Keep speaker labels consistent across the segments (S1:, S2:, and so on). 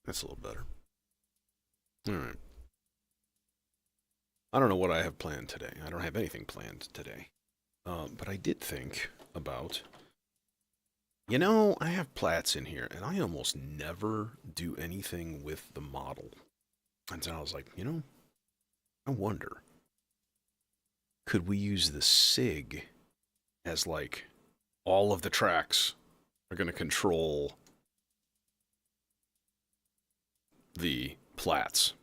S1: That's a little better. All right. I don't know what I have planned today. I don't have anything planned today. But I did think about, I have plats in here, and I almost never do anything with the model. And so I was like, I wonder, could we use the SIG as like all of the tracks are going to control the plats?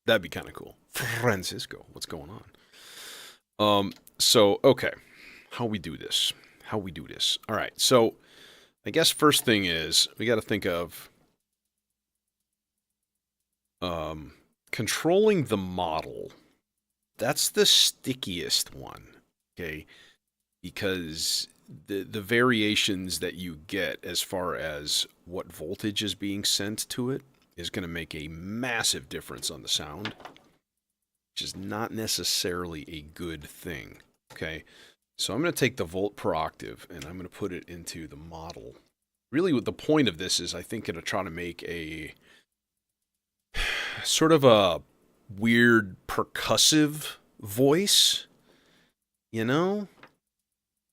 S1: That'd be kind of cool. Francisco, what's going on? So, okay. How we do this? All right, so I guess first thing is we got to think of controlling the model. That's the stickiest one, okay? Because the variations that you get as far as what voltage is being sent to it is going to make a massive difference on the sound, which is not necessarily a good thing, okay? So I'm going to take the volt per octave and I'm going to put it into the model. Really what the point of this is, I think it'll try to make a sort of a weird percussive voice,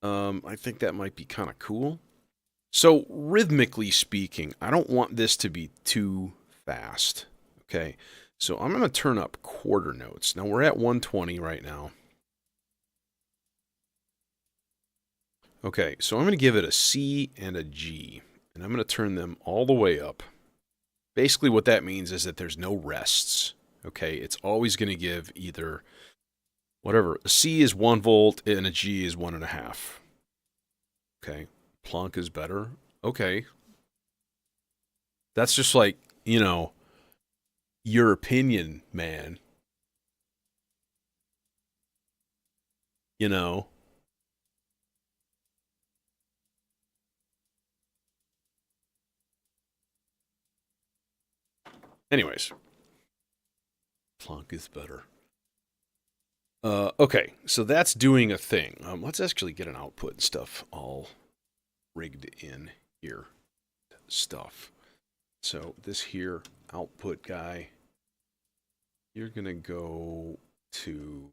S1: I think that might be kind of cool. So rhythmically speaking, I don't want this to be too fast, okay? So I'm going to turn up quarter notes. Now we're at 120 right now. Okay, so I'm going to give it a C and a G, and I'm going to turn them all the way up. Basically what that means is that there's no rests, okay? It's always going to give either, whatever, a C is 1 volt and a G is 1.5. Okay, Planck is better. Okay. That's just like, your opinion, man. Anyways. Planck is better. Okay, so that's doing a thing. Let's actually get an output and stuff all rigged in here. Stuff. So this here output guy, you're going to go to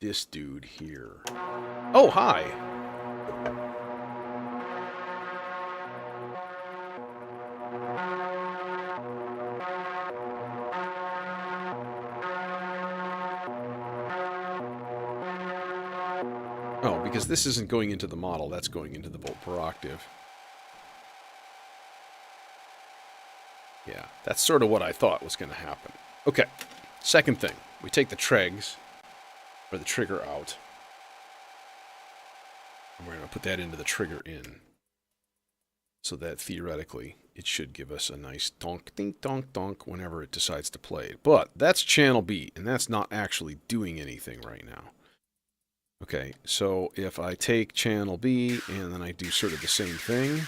S1: this dude here. Oh, hi! Oh, because this isn't going into the model, that's going into the volt per octave. Yeah, that's sort of what I thought was going to happen. Okay, second thing. We take the tregs, or the trigger out. And we're going to put that into the trigger in. So that theoretically, it should give us a nice donk, dink, donk, donk whenever it decides to play. But that's channel B, and that's not actually doing anything right now. Okay, so if I take channel B and then I do sort of the same thing,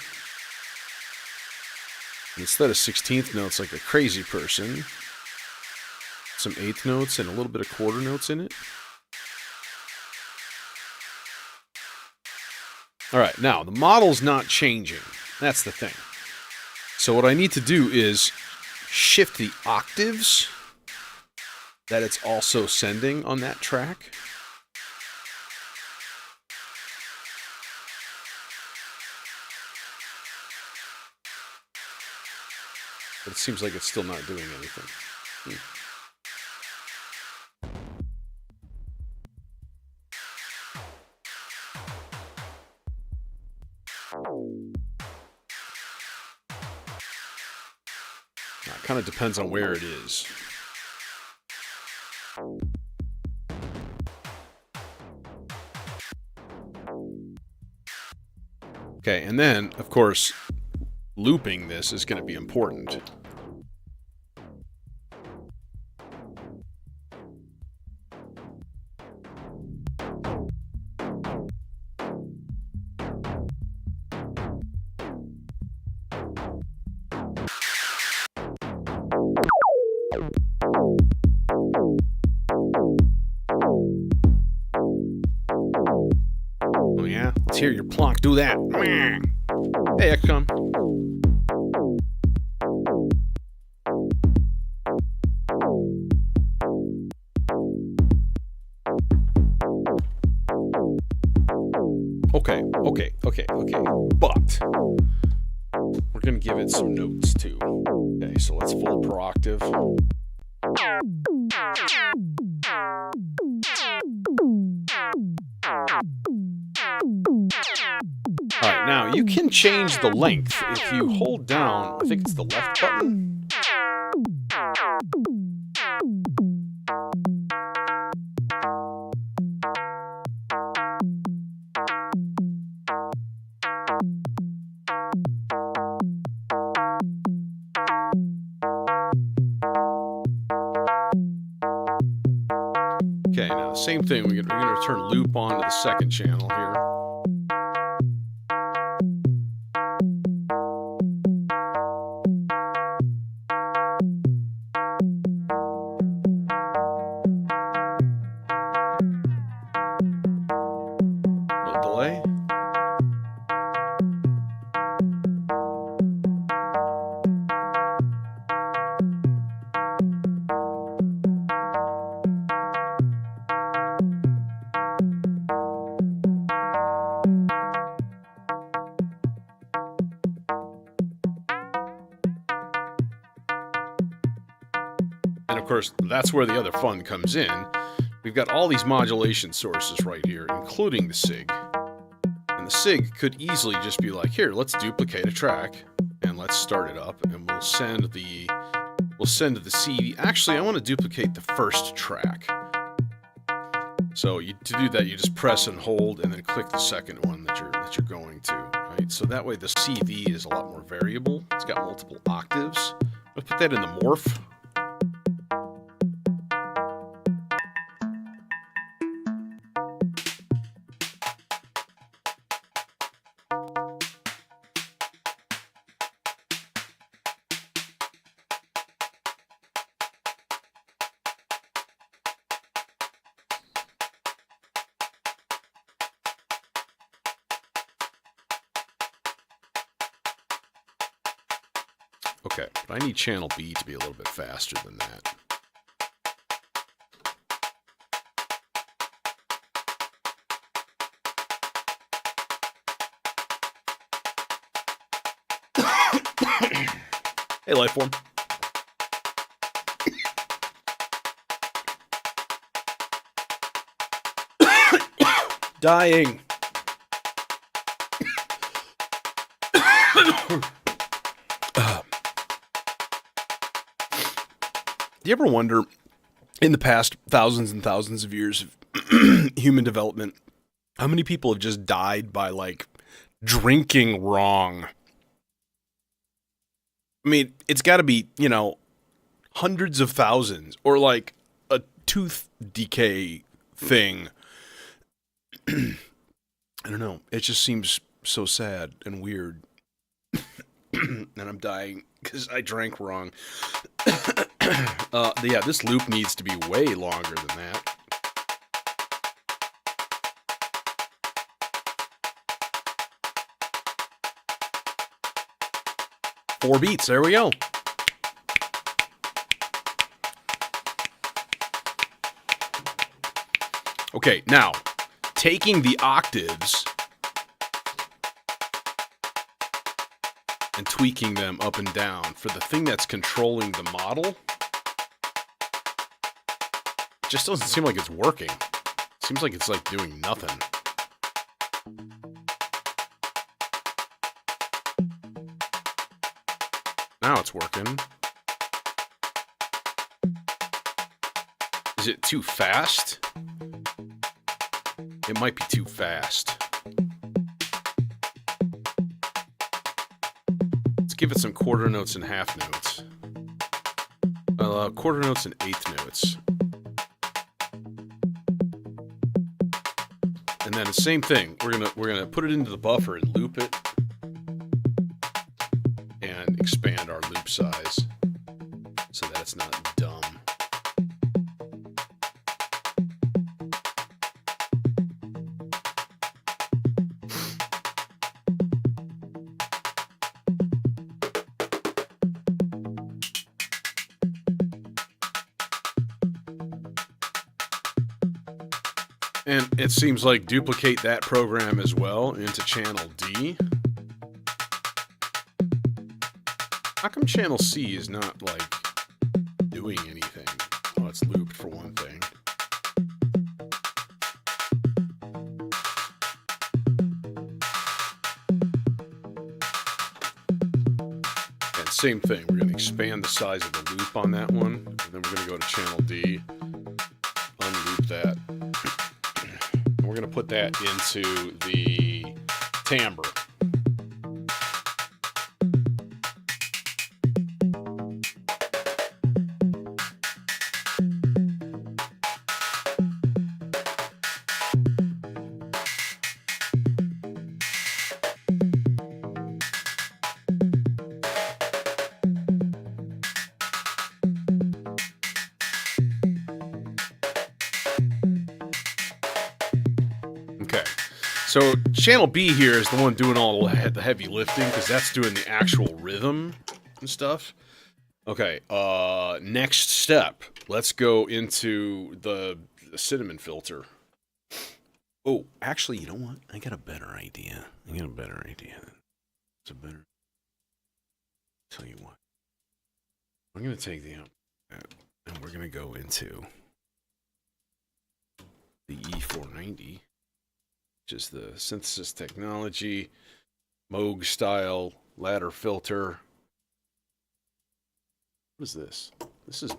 S1: instead of 16th notes like a crazy person, some 8th notes and a little bit of quarter notes in it. Alright, now the model's not changing. That's the thing. So what I need to do is shift the octaves that it's also sending on that track. But it seems like it's still not doing anything. Now, it kind of depends on where it is. Okay, and then, of course, looping this is going to be important. Oh yeah? Let's hear your plonk do that. Hey, XCOM. Okay. But we're going to give it some notes too. Okay, so let's full per octave. Alright, now you can change the length if you hold down, I think it's the left button. Okay, now the same thing, we're going to turn loop on to the second channel here. Delay. And of course, that's where the other fun comes in. We've got all these modulation sources right here, including the SIG. And the SIG could easily just be like, here, let's duplicate a track, and let's start it up, and we'll send the CD. Actually, I want to duplicate the first track. So to do that, you just press and hold, and then click the second one that you're going to. Right? So that way, the CV is a lot more variable. It's got multiple octaves. Let's put that in the morph. Okay, but I need channel B to be a little bit faster than that. Hey, Lifeform. Dying. Do you ever wonder, in the past thousands and thousands of years of human development, how many people have just died by, like, drinking wrong? I mean, it's got to be, hundreds of thousands, or like a tooth decay thing. I don't know. It just seems so sad and weird. And I'm dying because I drank wrong. Yeah, this loop needs to be way longer than that. Four beats, there we go. Okay, now, taking the octaves and tweaking them up and down for the thing that's controlling the model, it just doesn't seem like it's working. It seems like it's like doing nothing. Now it's working. Is it too fast? It might be too fast. Let's give it some quarter notes and half notes. Quarter notes and eighth notes. And then the same thing. We're gonna put it into the buffer and loop it. And expand our loop size so that it's not dumb. And it seems like duplicate that program as well into channel D. How come channel C is not, like, doing anything? Oh, it's looped for one thing. And same thing, we're going to expand the size of the loop on that one, and then we're going to go to channel D, unloop that. And we're going to put that into the timbre. So channel B here is the one doing all the heavy lifting, because that's doing the actual rhythm and stuff. Okay, next step. Let's go into the cinnamon filter. Oh, actually, you know what? I got a better idea. It's a better... Tell you what. I'm going to take the and we're going to go into the E490. Which is the synthesis technology, Moog style ladder filter. What is this? This is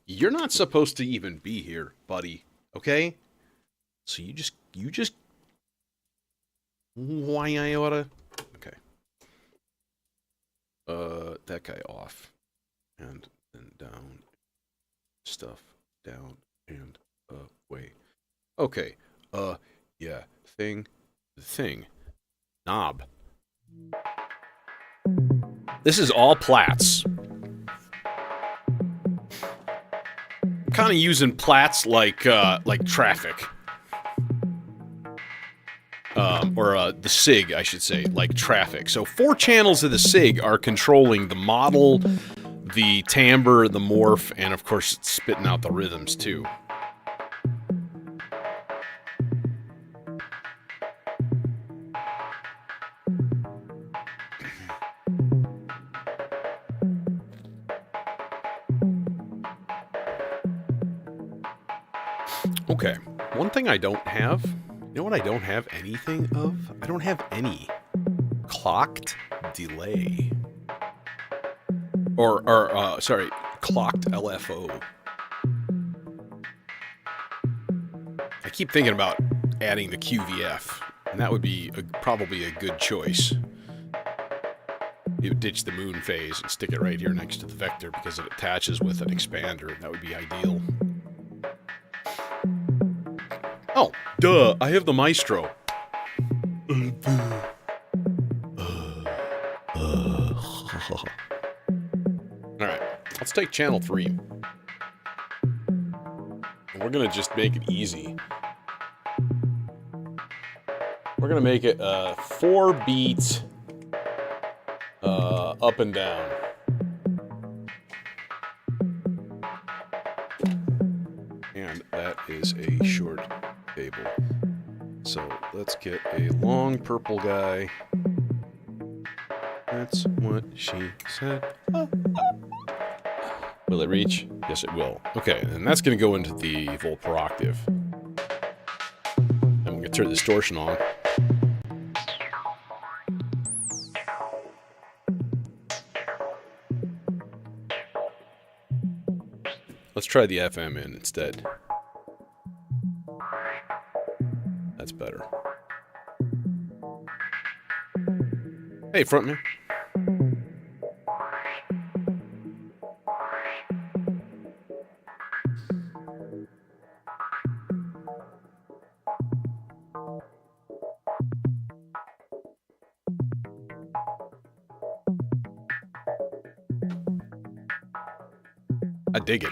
S1: you're not supposed to even be here, buddy. Okay? So you just why I oughta. Okay. That guy off. And then down. Stuff down and away. Okay. Yeah. Thing. Knob. This is all plats. Kind of using plats like traffic. Or the SIG, I should say, like traffic. So 4 channels of the SIG are controlling the model, the timbre, the morph, and of course it's spitting out the rhythms too. Okay, one thing I don't have, you know what I don't have anything of? I don't have any clocked delay. Sorry, clocked LFO. I keep thinking about adding the QVF, and that would be probably a good choice. You would ditch the moon phase and stick it right here next to the vector because it attaches with an expander. That would be ideal. Oh, duh, I have the Maestro. Alright, let's take channel 3. And we're gonna just make it easy. We're gonna make it 4-beat up and down. And that is a short table. So let's get a long purple guy. That's what she said. Will it reach? Yes, it will. Okay, and that's going to go into the volt per octave. And we're going to turn the distortion on. Let's try the FM in instead. That's better. Hey, frontman. I dig it.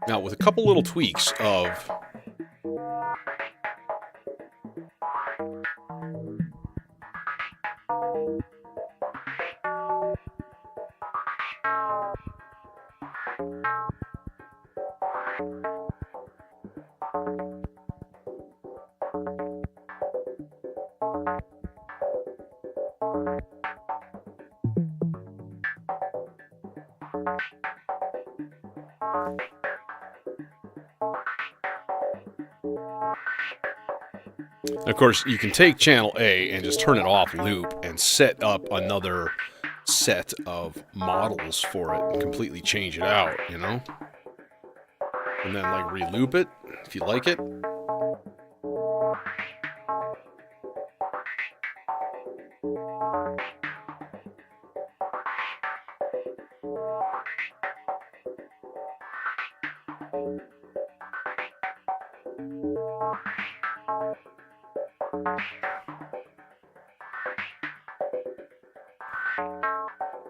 S1: Now, with a couple little tweaks of... Of course, you can take channel A and just turn it off loop and set up another set of models for it and completely change it out, you know? And then, like, re-loop it if you like it.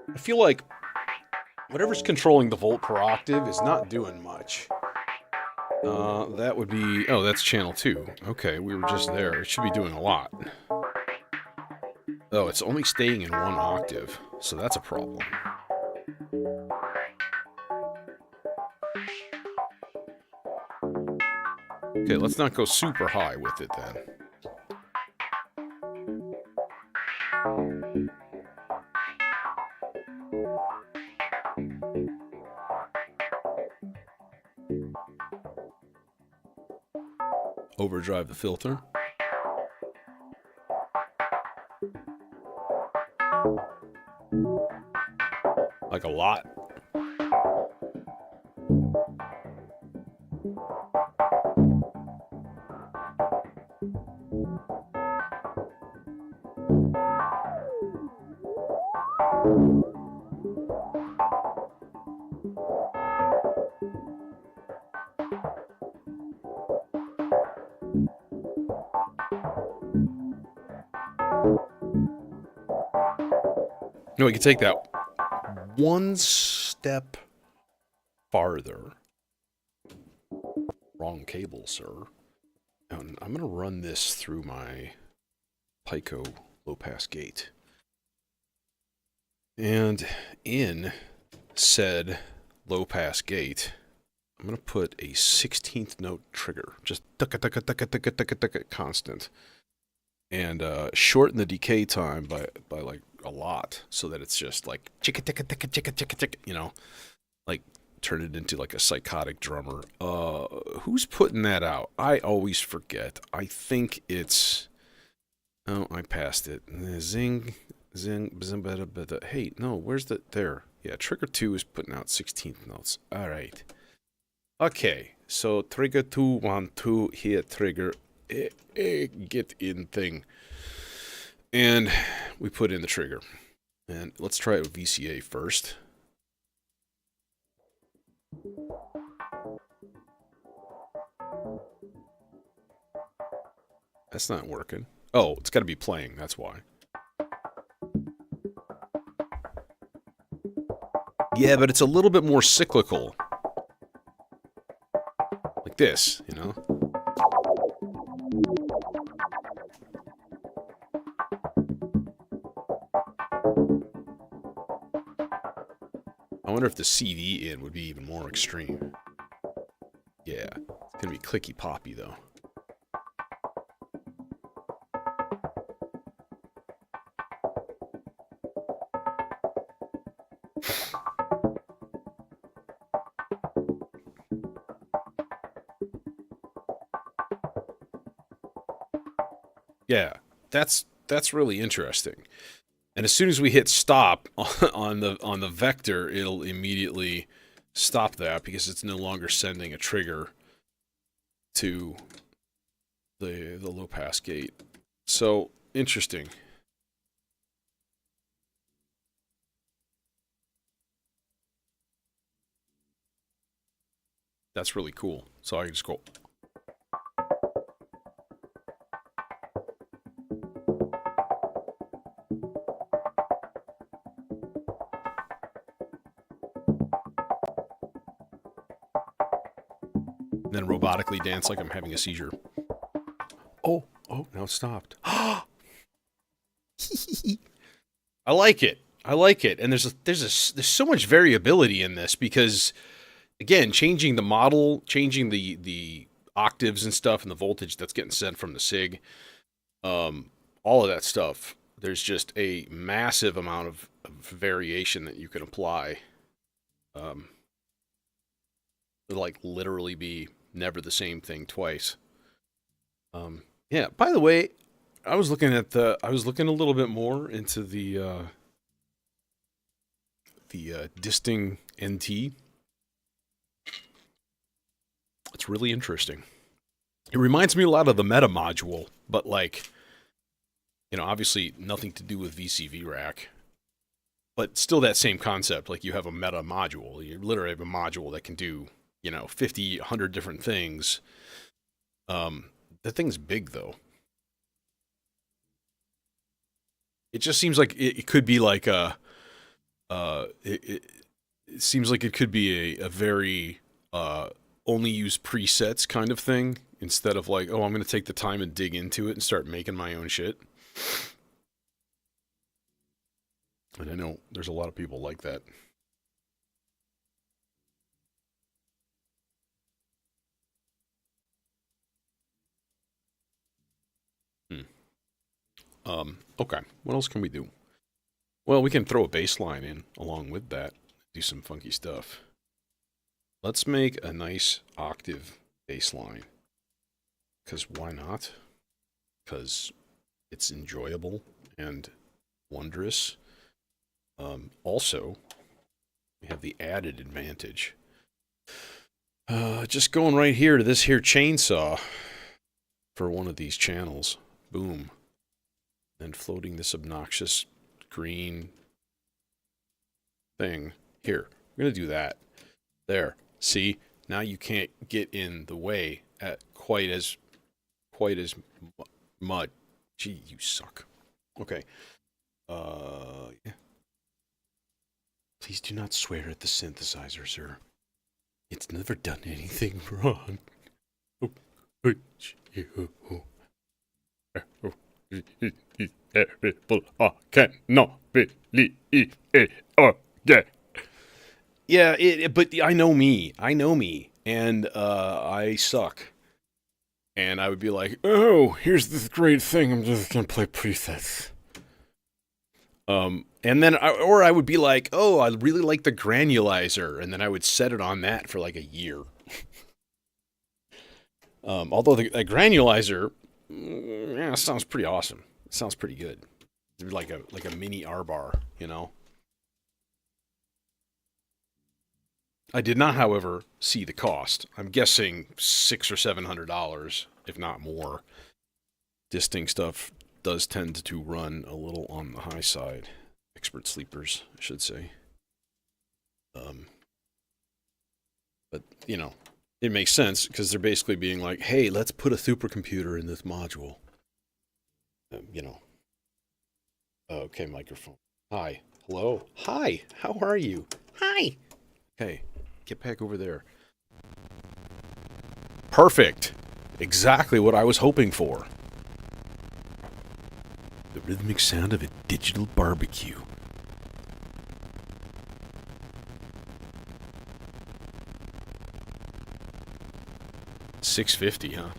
S1: I feel like whatever's controlling the volt per octave is not doing much. That would be... Oh, that's channel 2. Okay, we were just there. It should be doing a lot. Oh, it's only staying in 1 octave, so that's a problem. Okay, let's not go super high with it then. Overdrive the filter. Like a lot. No, we can take that one step farther. Wrong cable, sir. And I'm going to run this through my Pico low-pass gate. And in said low-pass gate, I'm going to put a 16th note trigger. Just constant. And shorten the decay time by like a lot, so that it's just like chicka ticka ticka ticka ticka ticka, you know, like turn it into like a psychotic drummer. Who's putting that out? I always forget. I think it's... Oh, I passed it. Zing, zing, bzing, bada. Hey, no, where's the... There. Yeah, Trigger 2 is putting out 16th notes. All right. Okay, so Trigger 2, 1, 2, here, Trigger, get in thing. And we put in the trigger. And let's try it with VCA first. That's not working. Oh, it's got to be playing, that's why. Yeah, but it's a little bit more cyclical. Like this, you know? I wonder if the CD in would be even more extreme. Yeah, it's gonna be clicky poppy though. Yeah, that's really interesting. And as soon as we hit stop on the vector, it'll immediately stop that because it's no longer sending a trigger to the low pass gate. So interesting. That's really cool. So I can just go. Then robotically dance like I'm having a seizure. Oh, now it stopped. I like it. I like it. And there's so much variability in this because, again, changing the model, changing the octaves and stuff and the voltage that's getting sent from the SIG. All of that stuff. There's just a massive amount of variation that you can apply. It'll like literally be never the same thing twice. Yeah. By the way, I was looking a little bit more into the disting NT. It's really interesting. It reminds me a lot of the meta module, but like, you know, obviously nothing to do with VCV-Rack, but still that same concept. Like you have a meta module. You literally have a module that can do, you know, 50, 100 different things. The thing's big though. It just seems like it could be like a, it seems like it could be a very, only use presets kind of thing instead of like, oh, I'm going to take the time and dig into it and start making my own shit. And I know there's a lot of people like that. Okay, what else can we do? Well, we can throw a bass line in along with that, do some funky stuff. Let's make a nice octave bass line. Because why not? Because it's enjoyable and wondrous. Also, we have the added advantage. Just going right here to this here chainsaw for one of these channels. Boom. And floating this obnoxious green thing. Here, we're going to do that. There. See? Now you can't get in the way at quite as much. Gee, you suck. Okay. Yeah. Please do not swear at the synthesizer, sir. It's never done anything wrong. Terrible. I cannot believe it. Oh, yeah. Yeah, but I know me. And I suck. And I would be like, oh, here's this great thing. I'm just going to play presets. And then, I would be like, oh, I really like the granulizer. And then I would set it on that for like a year. Although the granulizer, yeah, sounds pretty awesome. It sounds pretty good. It's like a mini R-bar, you know? I did not, however, see the cost. I'm guessing $600 or $700, if not more. Disting stuff does tend to run a little on the high side. Expert sleepers, I should say. But, you know, it makes sense because they're basically being like, hey, let's put a supercomputer in this module. You know. Okay, microphone. Hi. Hello. Hi. How are you? Hi. Okay. Get back over there. Perfect. Exactly what I was hoping for. The rhythmic sound of a digital barbecue. $650, huh?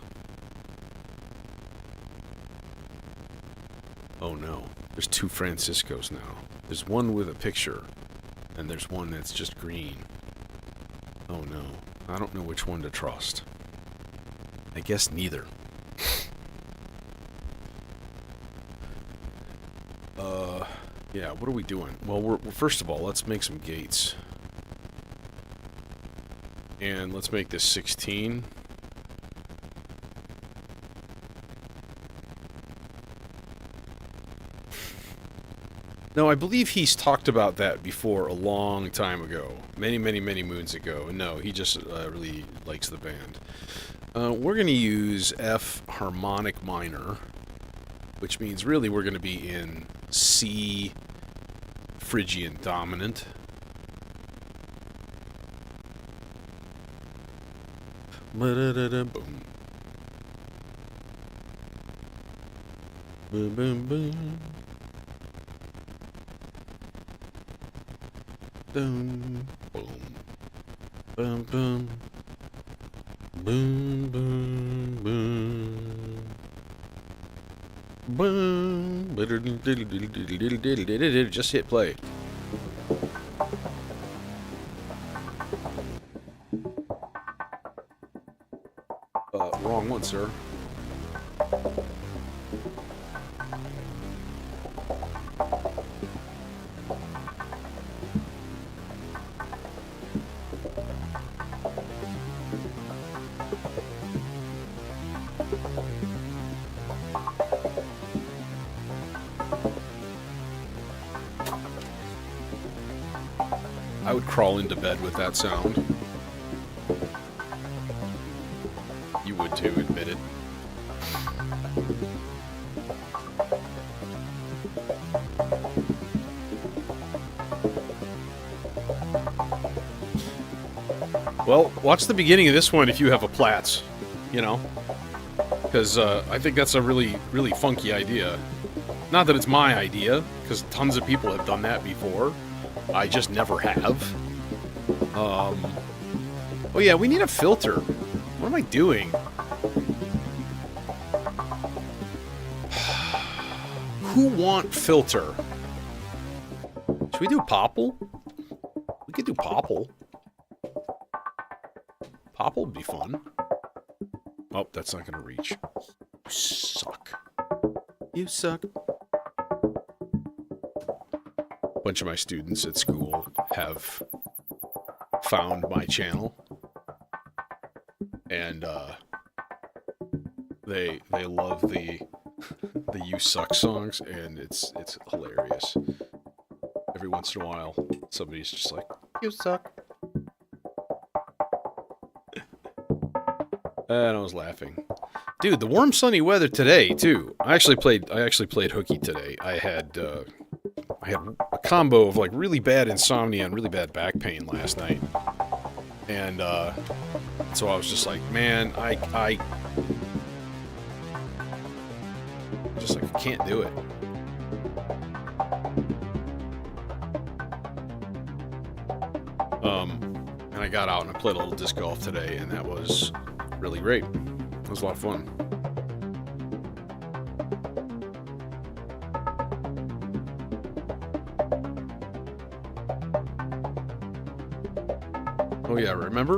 S1: Oh no. There's two Franciscos now. There's one with a picture, and there's one that's just green. Oh no. I don't know which one to trust. I guess neither. Yeah, what are we doing? Well, we're first of all, let's make some gates. And let's make this 16. No, I believe he's talked about that before a long time ago. Many, many, many moons ago. No, he just really likes the band. We're going to use F harmonic minor, which means really we're going to be in C Phrygian dominant. Boom. Boom, boom, boom. Boom, boom, boom, boom, boom, boom. Boom. Just hit play. Wrong one, sir. I would crawl into bed with that sound. You would too, admit it. Well, watch the beginning of this one if you have a Platts, you know? Because I think that's a really, really funky idea. Not that it's my idea, because tons of people have done that before. I just never have. Oh yeah, we need a filter. What am I doing? Who want filter? Should we do popple? We could do popple. Popple would be fun. Oh, that's not gonna reach. You suck. You suck. A bunch of my students at school have found my channel, and they love the "You Suck" songs, and it's hilarious. Every once in a while, somebody's just like, "You suck," and I was laughing. Dude, the warm, sunny weather today too. I actually played hooky today. I had a combo of like really bad insomnia and really bad back pain last night, and so I was just like, man, I just like can't do it. And I got out and I played a little disc golf today, and that was really great. It was a lot of fun. Oh yeah, remember?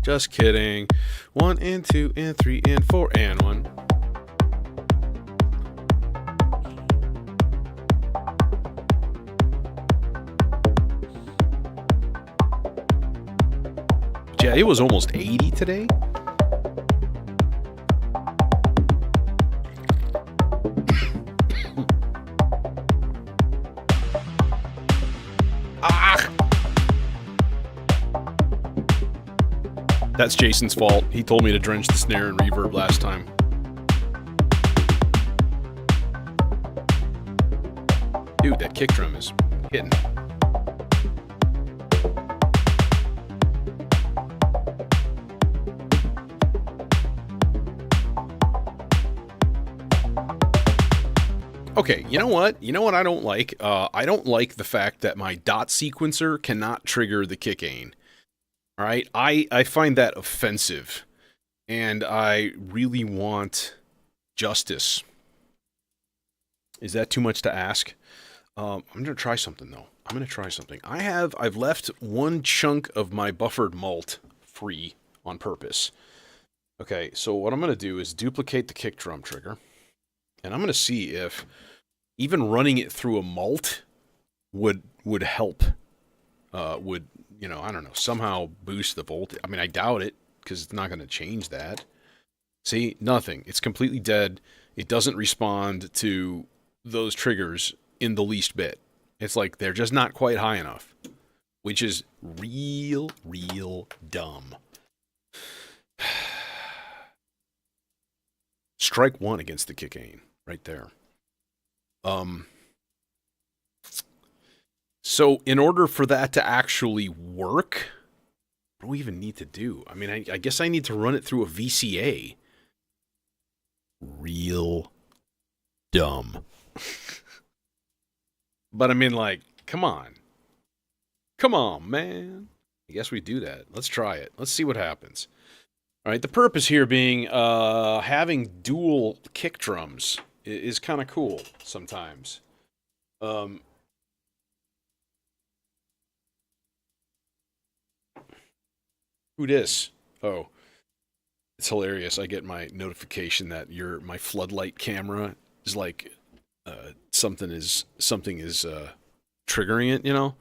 S1: Just kidding. 1 and 2 and 3 and 4 and 1. Yeah, it was almost 80 today. That's Jason's fault. He told me to drench the snare and reverb last time. Dude, that kick drum is hitting. Okay, you know what? You know what I don't like? I don't like the fact that my dot sequencer cannot trigger the kick ain. All right, I find that offensive, and I really want justice. Is that too much to ask? I'm gonna try something though. I've left one chunk of my buffered malt free on purpose. Okay, so what I'm gonna do is duplicate the kick drum trigger, and I'm gonna see if even running it through a malt would help. Would, you know, I don't know, somehow boost the voltage. I mean, I doubt it, because it's not going to change that. See, nothing. It's completely dead. It doesn't respond to those triggers in the least bit. It's like they're just not quite high enough, which is real dumb. Strike one against the kick ain, right there. So in order for that to actually work, what do we even need to do? I mean, I guess I need to run it through a VCA. Real dumb. But I mean, like, come on. Come on, man. I guess we do that. Let's try it. Let's see what happens. All right, the purpose here being having dual kick drums is kind of cool sometimes. Um, who dis? Oh, it's hilarious. I get my notification that my floodlight camera is like something is triggering it, you know?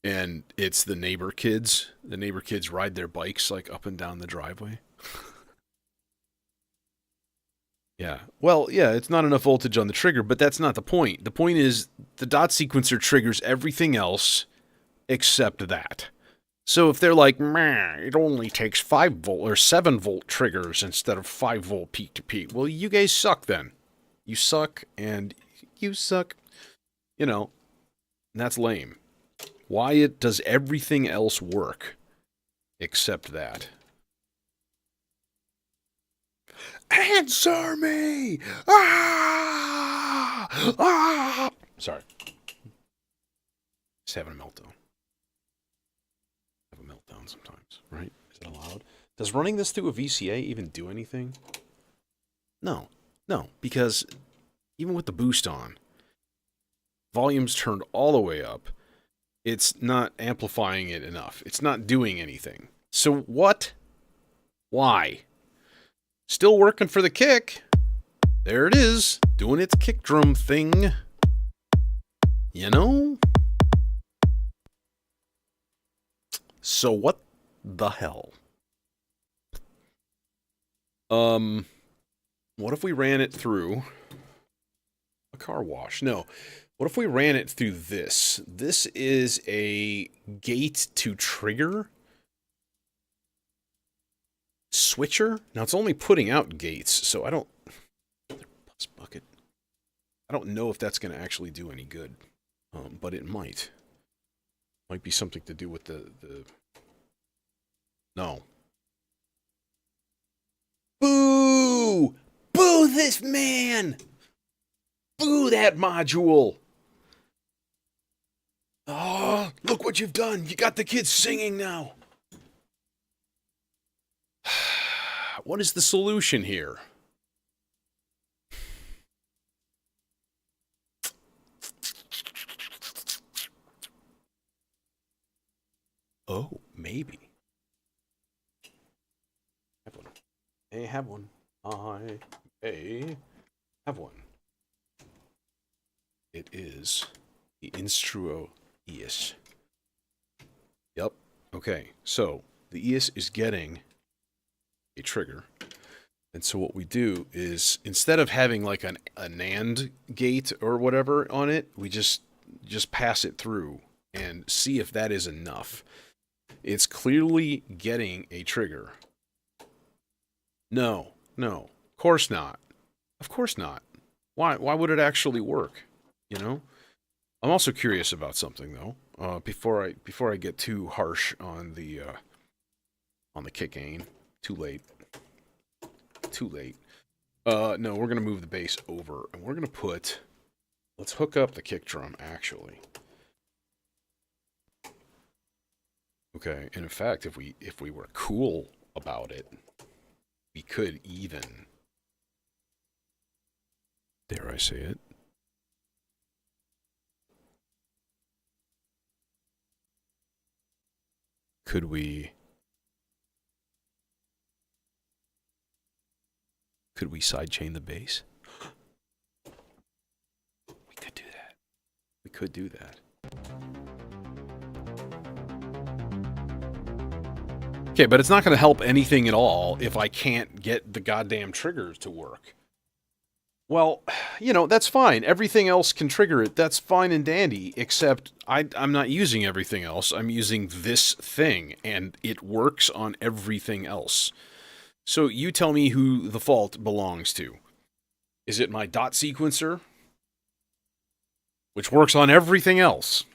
S1: And it's the neighbor kids. The neighbor kids ride their bikes like up and down the driveway. Yeah. Well, yeah, it's not enough voltage on the trigger, but that's not the point. The point is the dot sequencer triggers everything else except that. So if they're like, meh, it only takes 5 volt or 7 volt triggers instead of 5 volt peak to peak. Well, you guys suck then. You suck and you suck. You know, that's lame. Why does everything else work except that? Answer me! Ah! Ah! Sorry. Just having a meltdown. Have a meltdown sometimes, right? Is it allowed? Does running this through a VCA even do anything? No. No, because even with the boost on, volume's turned all the way up. It's not amplifying it enough. It's not doing anything. So what? Why? Still working for the kick. There it is, doing its kick drum thing. You know? So what the hell? What if we ran it through a car wash? No. What if we ran it through this? This is a gate to trigger switcher. Now it's only putting out gates, so I don't know if that's going to actually do any good. But it might. Might be something to do with the... No. Boo! Boo this man! Boo that module! Oh, look what you've done. You got the kids singing now. What is the solution here? Oh, maybe. Have one. Hey, have one. I have one. It is the Instruo ES. Yep. Okay, so the ES is getting a trigger. And so what we do is, instead of having like a NAND gate or whatever on it, we just pass it through and see if that is enough. It's clearly getting a trigger. No, of course not. Of course not. Why would it actually work? You know? I'm also curious about something though. Before I get too harsh on the kick gain. Too late. No, we're gonna move the bass over and we're gonna put. Let's hook up the kick drum actually. Okay, and in fact, if we were cool about it, we could even, dare I say it, could we sidechain the bass? We could do that. We could do that. Okay, but it's not going to help anything at all if I can't get the goddamn triggers to work. Well, you know, that's fine. Everything else can trigger it. That's fine and dandy, except I'm not using everything else. I'm using this thing, and it works on everything else. So you tell me who the fault belongs to. Is it my dot sequencer, which works on everything else?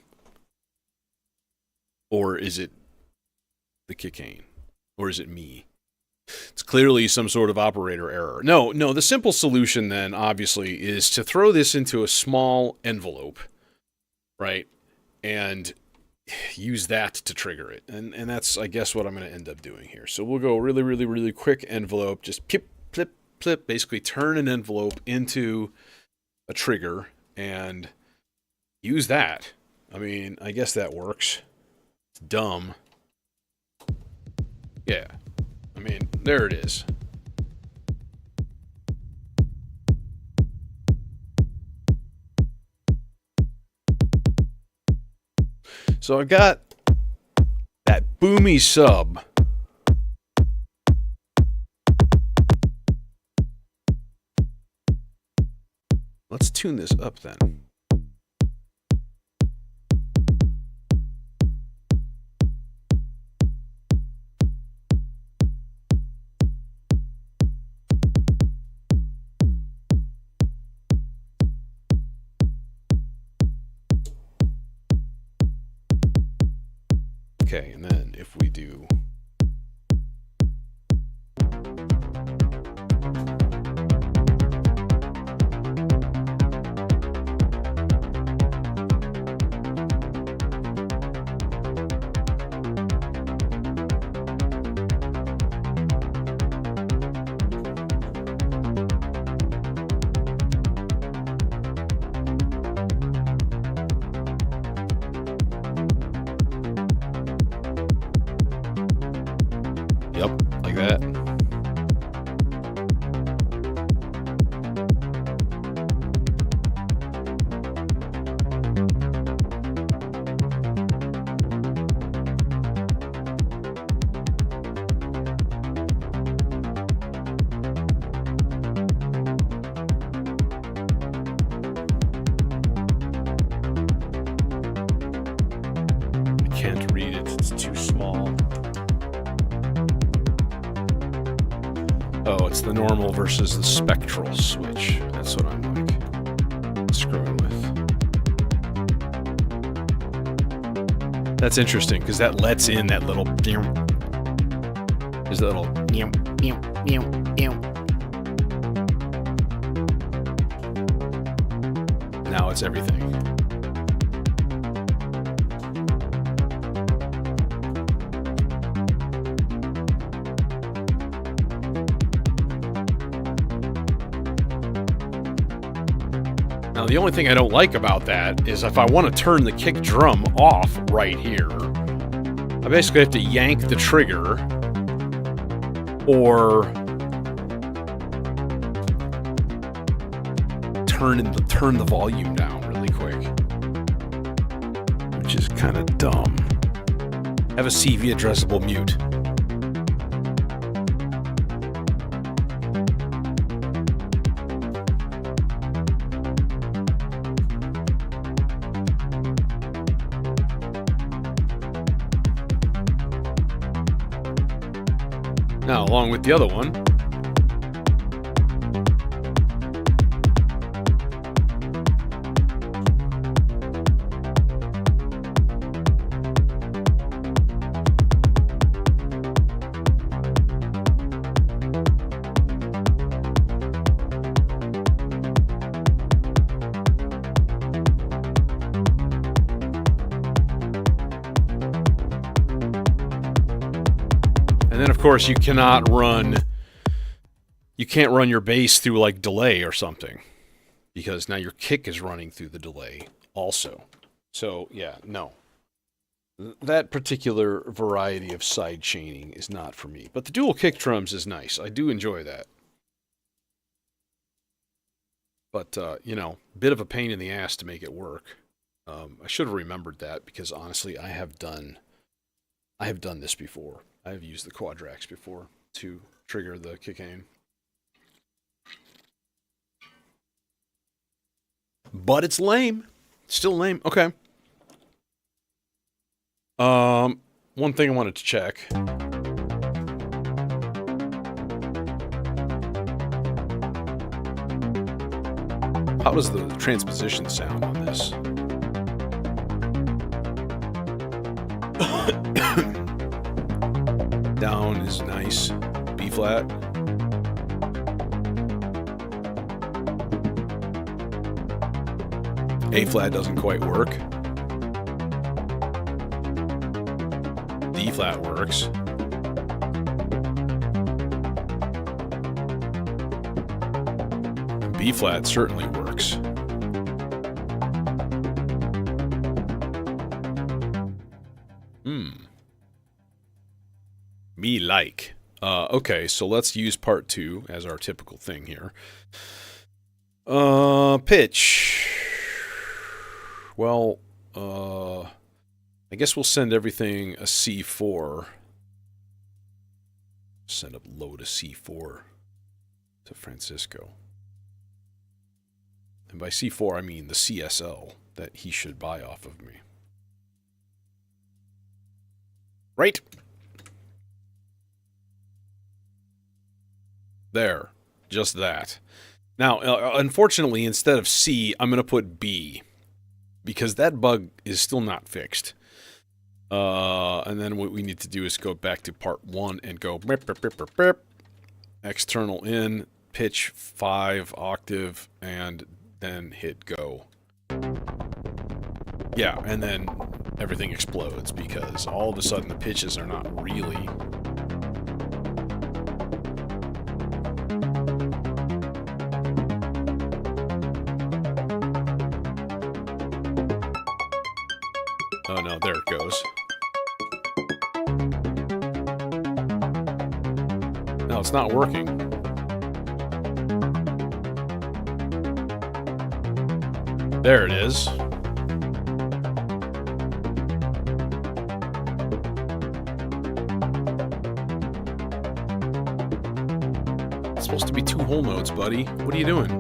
S1: Or is it the kickane? Or is it me? It's clearly some sort of operator error. No, the simple solution then, obviously, is to throw this into a small envelope, right? And use that to trigger it. And that's, I guess, what I'm going to end up doing here. So we'll go really, really, really quick envelope, just pip, plip, plip, basically turn an envelope into a trigger and use that. I mean, I guess that works. It's dumb. Yeah. I mean, there it is. So I've got that boomy sub. Let's tune this up then. Okay, and then if we do like that. I can't read it, it's too small. Oh, it's the normal versus the spectral switch. That's what I'm like screwing with. That's interesting because that lets in that little. There's that little. Now it's everything. Now, the only thing I don't like about that is if I want to turn the kick drum off right here, I basically have to yank the trigger or turn the volume down really quick, which is kind of dumb. Have a CV addressable mute. Now, along with the other one, and then of course you can't run your bass through like delay or something, because now your kick is running through the delay also. So yeah, no. That particular variety of side chaining is not for me. But the dual kick drums is nice. I do enjoy that. But, you know, bit of a pain in the ass to make it work. I should have remembered that because honestly, I have done this before. I have used the Quadrax before to trigger the kick aim. But it's lame. Still lame. Okay. One thing I wanted to check. How does the transposition sound on this? Down is nice. B flat. A flat doesn't quite work. flat works. B flat certainly works. Me like. Okay, so let's use part 2 as our typical thing here. Pitch. Well, I guess we'll send everything a C4. Send a load of C4 to Francisco. And by C4, I mean the CSL that he should buy off of me. Right? There. Just that. Now, unfortunately, instead of C, I'm going to put B. Because that bug is still not fixed. And then what we need to do is go back to part 1 and go external in, pitch 5 octave, and then hit go. Yeah, and then everything explodes because all of a sudden the pitches are not really... Oh no, there it goes. No, it's not working. There it is. It's supposed to be 2 whole notes, buddy. What are you doing?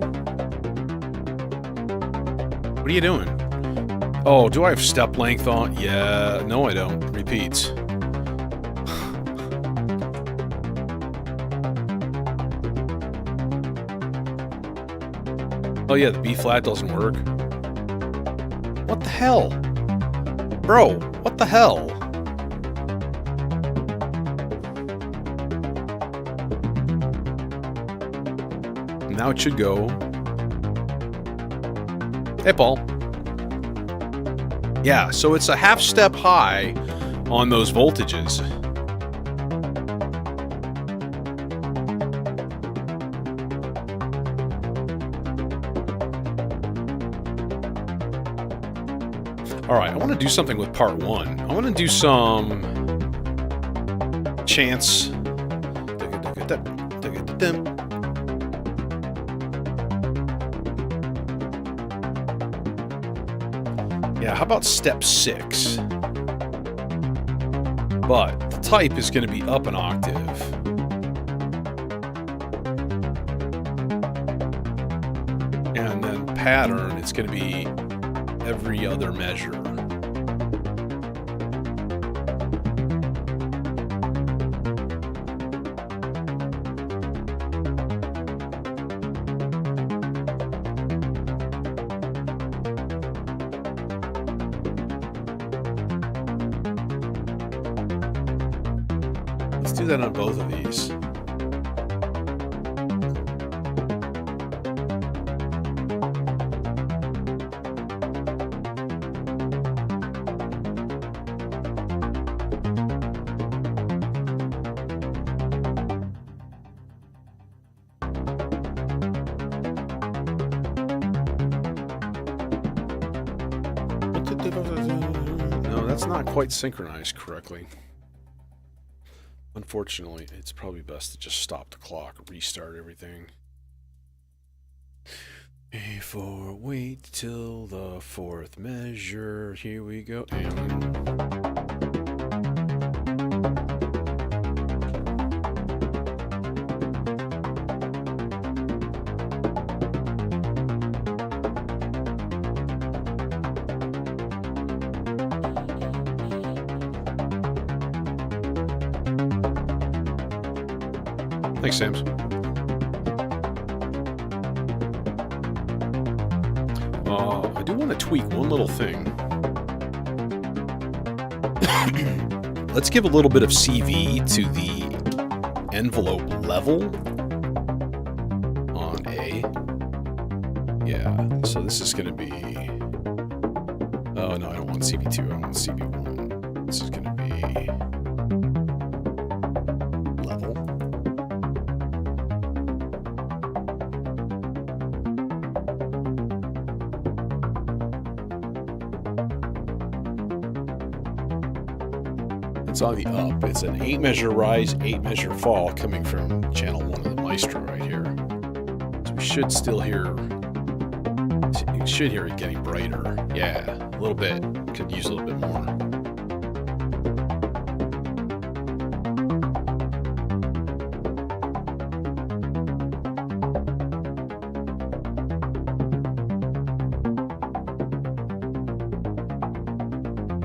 S1: What are you doing? Oh, do I have step length on? Yeah, no I don't. Repeats. Oh yeah, the B flat doesn't work. What the hell? Bro, what the hell? Now it should go. Hey, Paul. Yeah, so it's a half step high on those voltages. Alright, I want to do something with part 1. I want to do some chance. Yeah, how about step 6? But the type is going to be up an octave. And then pattern, it's going to be every other measure. Let's do that on both of these. No, that's not quite synchronized correctly. Unfortunately, it's probably best to just stop the clock, restart everything. Before wait till the 4th measure. Here we go. Thanks, Sams. I do want to tweak one little thing. Let's give a little bit of CV to the envelope level on A. Yeah, so this is going to be... Oh, no, I don't want CV2. I want CV1. This is going to be... It's on the up. It's an 8-measure rise, 8-measure fall coming from channel 1 of the Maestro right here. So we should still hear... You should hear it getting brighter. Yeah, a little bit. Could use a little bit more.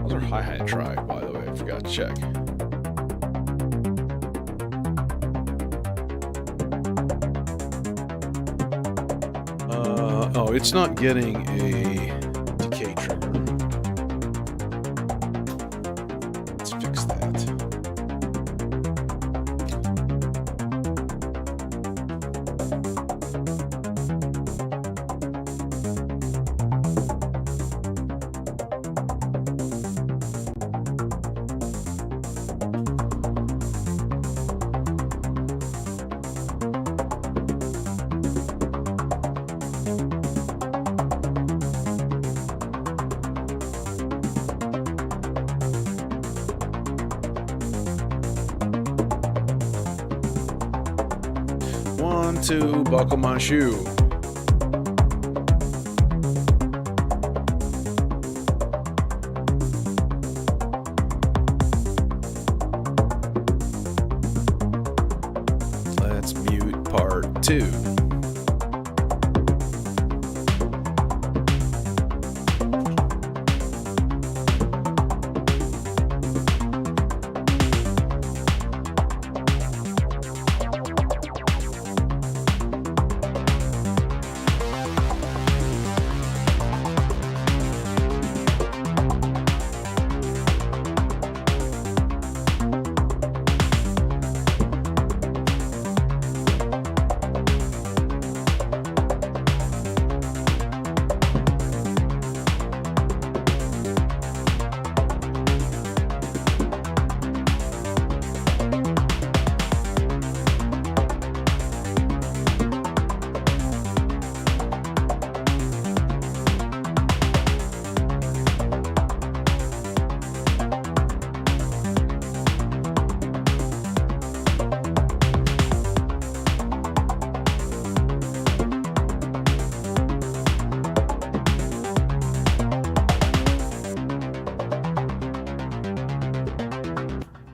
S1: How's our hi-hat try, by the way? I forgot to check. Oh, it's not getting a decay trigger. Let's fix that. 1, 2, buckle my shoe. Let's mute part 2.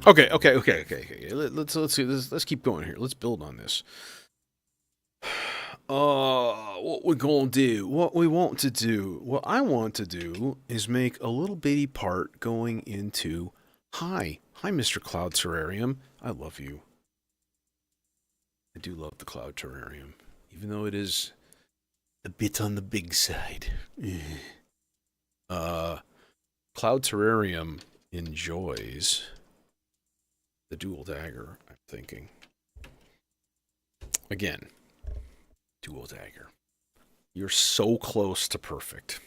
S1: Okay. Let's see. Let's keep going here. Let's build on this. What we're gonna do, what we want to do, what I want to do is make a little bitty part going into hi, Mr. Cloud Terrarium. I love you. I do love the Cloud Terrarium, even though it is a bit on the big side. Cloud Terrarium enjoys the dual dagger, I'm thinking. Again, dual dagger. You're so close to perfect.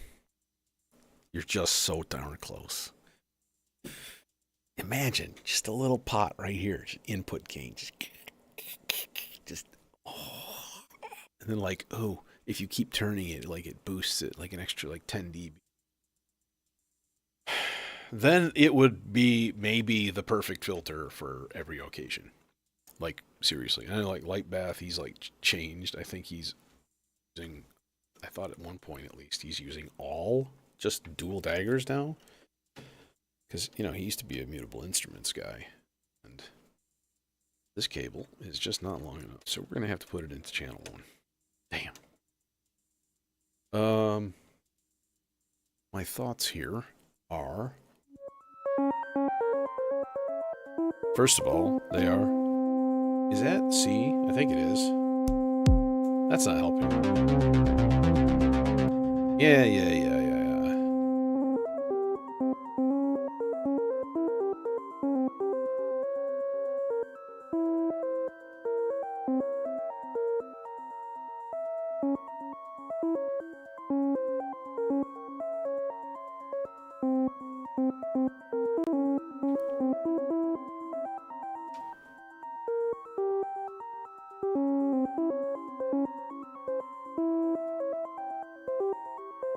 S1: You're just so darn close. Imagine just a little pot right here, just input gain, just oh. And then like, oh, if you keep turning it, like it boosts it like an extra like 10 dB. Then it would be maybe the perfect filter for every occasion. Like, seriously. I know, like, Light Bath, he's, like, changed. I think he's using, I thought at one point at least, he's using all just dual daggers now. Because, you know, he used to be a mutable instruments guy. And this cable is just not long enough. So we're going to have to put it into channel 1. Damn. My thoughts here are... First of all, they are... Is that C? I think it is. That's not helping. Yeah.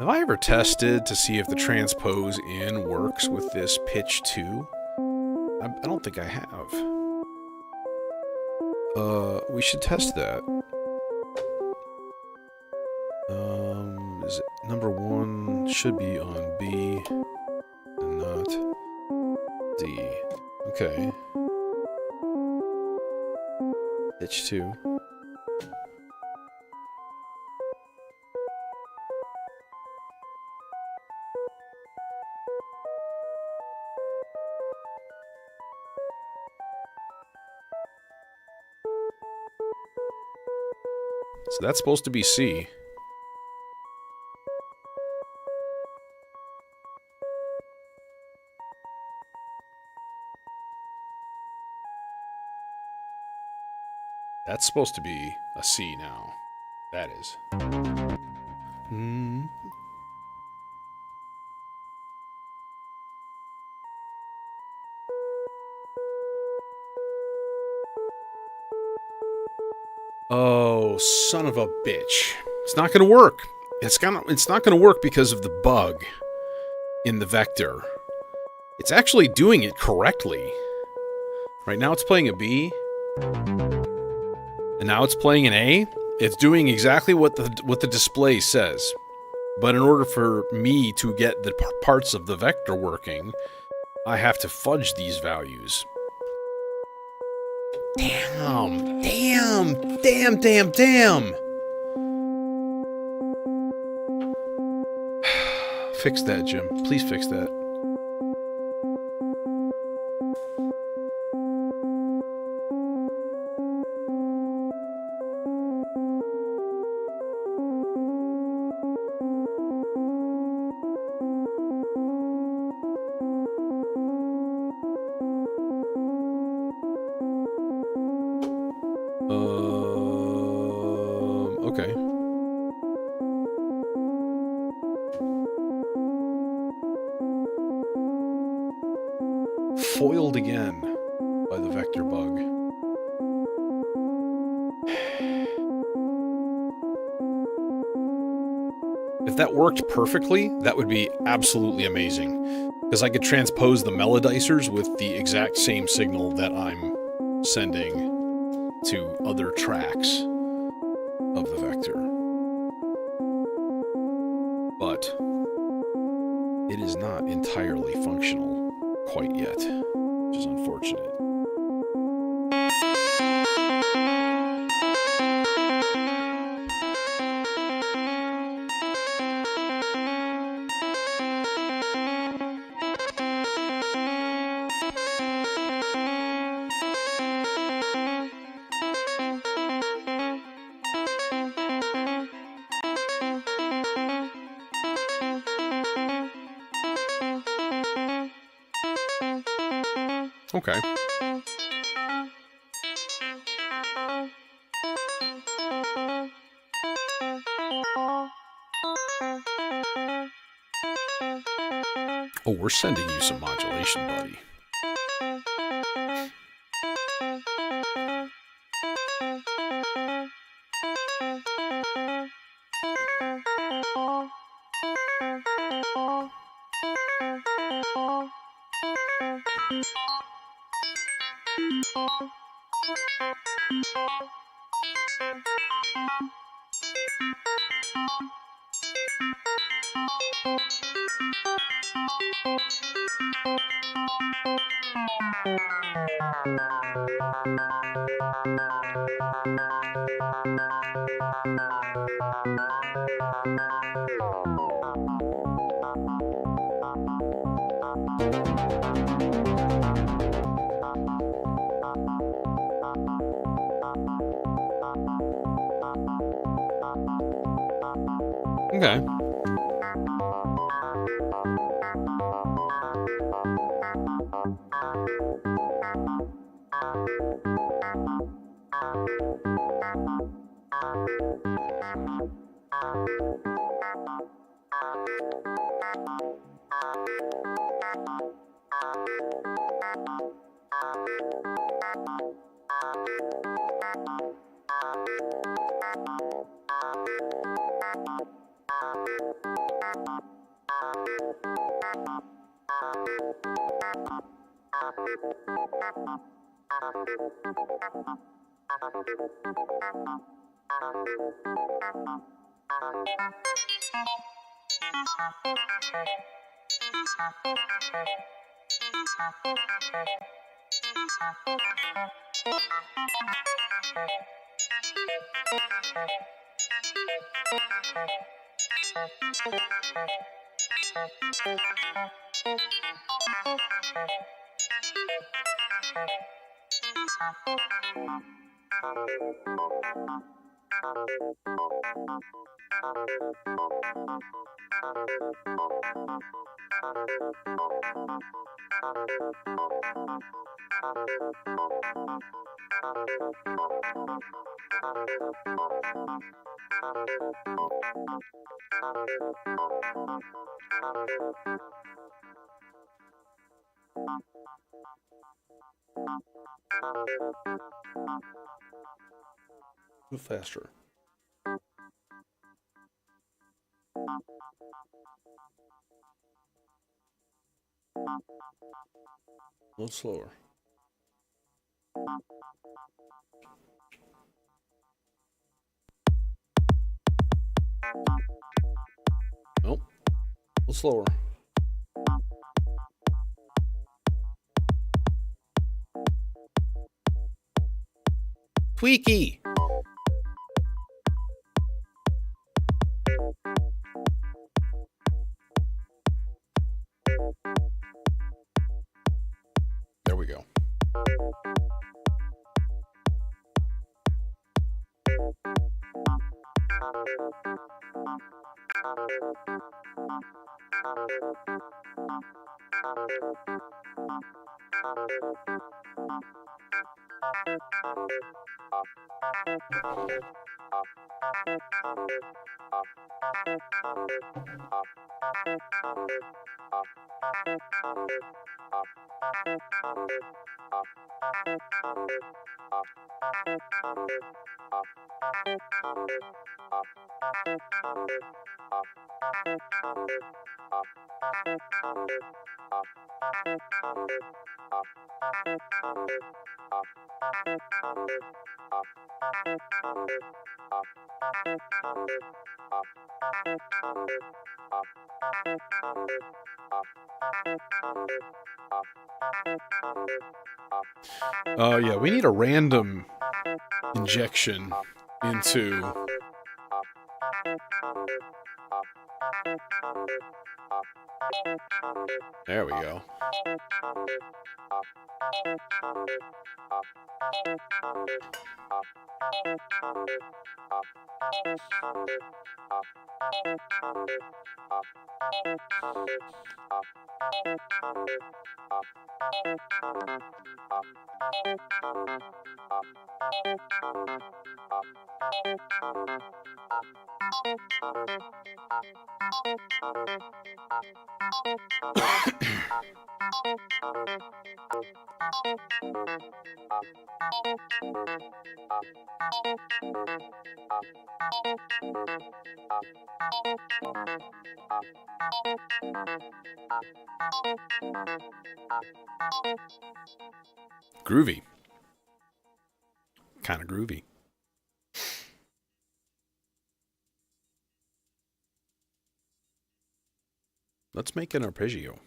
S1: Have I ever tested to see if the transpose in works with this pitch 2? I don't think I have. We should test that. Is it number 1 should be on B and not D. Okay. Pitch 2. So that's supposed to be C. That's supposed to be a C now. That is. Oh, son of a bitch. It's not going to work. It's not going to work because of the bug in the vector. It's actually doing it correctly. Right now it's playing a B. And now it's playing an A. It's doing exactly what the display says. But in order for me to get the parts of the vector working, I have to fudge these values. Damn. Fix that, Jim. Please fix that. Okay. Foiled again by the vector bug. If that worked perfectly, that would be absolutely amazing. Because I could transpose the melodicers with the exact same signal that I'm sending to other tracks of the vector. But it is not entirely functional quite yet, which is unfortunate. Okay. Oh, we're sending you some modulation, buddy. Okay. A little faster. A little slower. Nope. A little slower. Tweaky! There we go. Oh, yeah, we need a random injection into... There we go. Groovy. Kind of groovy. Let's make an arpeggio.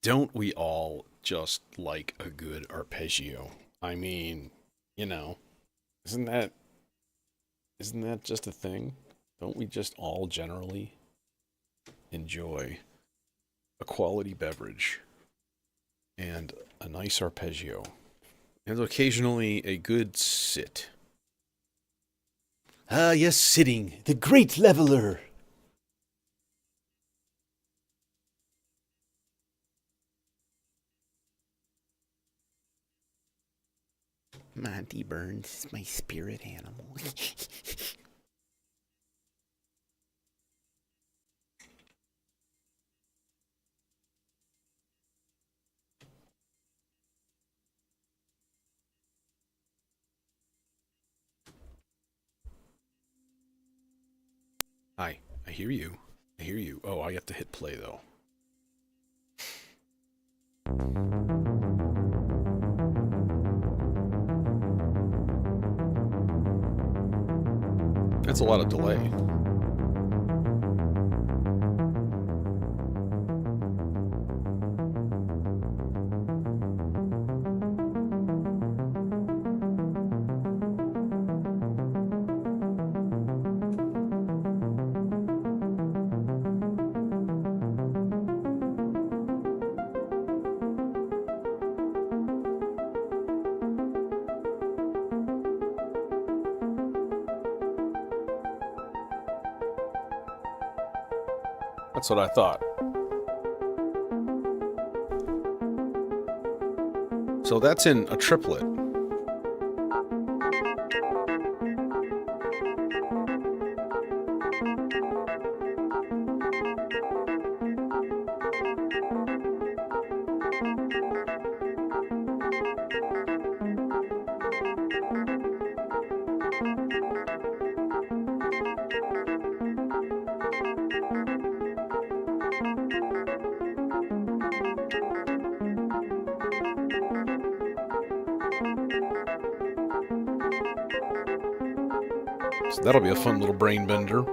S1: Don't we all just like a good arpeggio? I mean, you know, isn't that just a thing? Don't we just all generally enjoy a quality beverage and a nice arpeggio and occasionally a good sit? Ah, yes, sitting, the great leveler. Monty Burns is my spirit animal. Hi, I hear you. I hear you. Oh, I have to hit play, though. That's a lot of delay. That's what I thought. So that's in a triplet. So that'll be a fun little brain bender.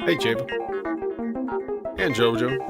S1: Hey, Jabe. And Jojo.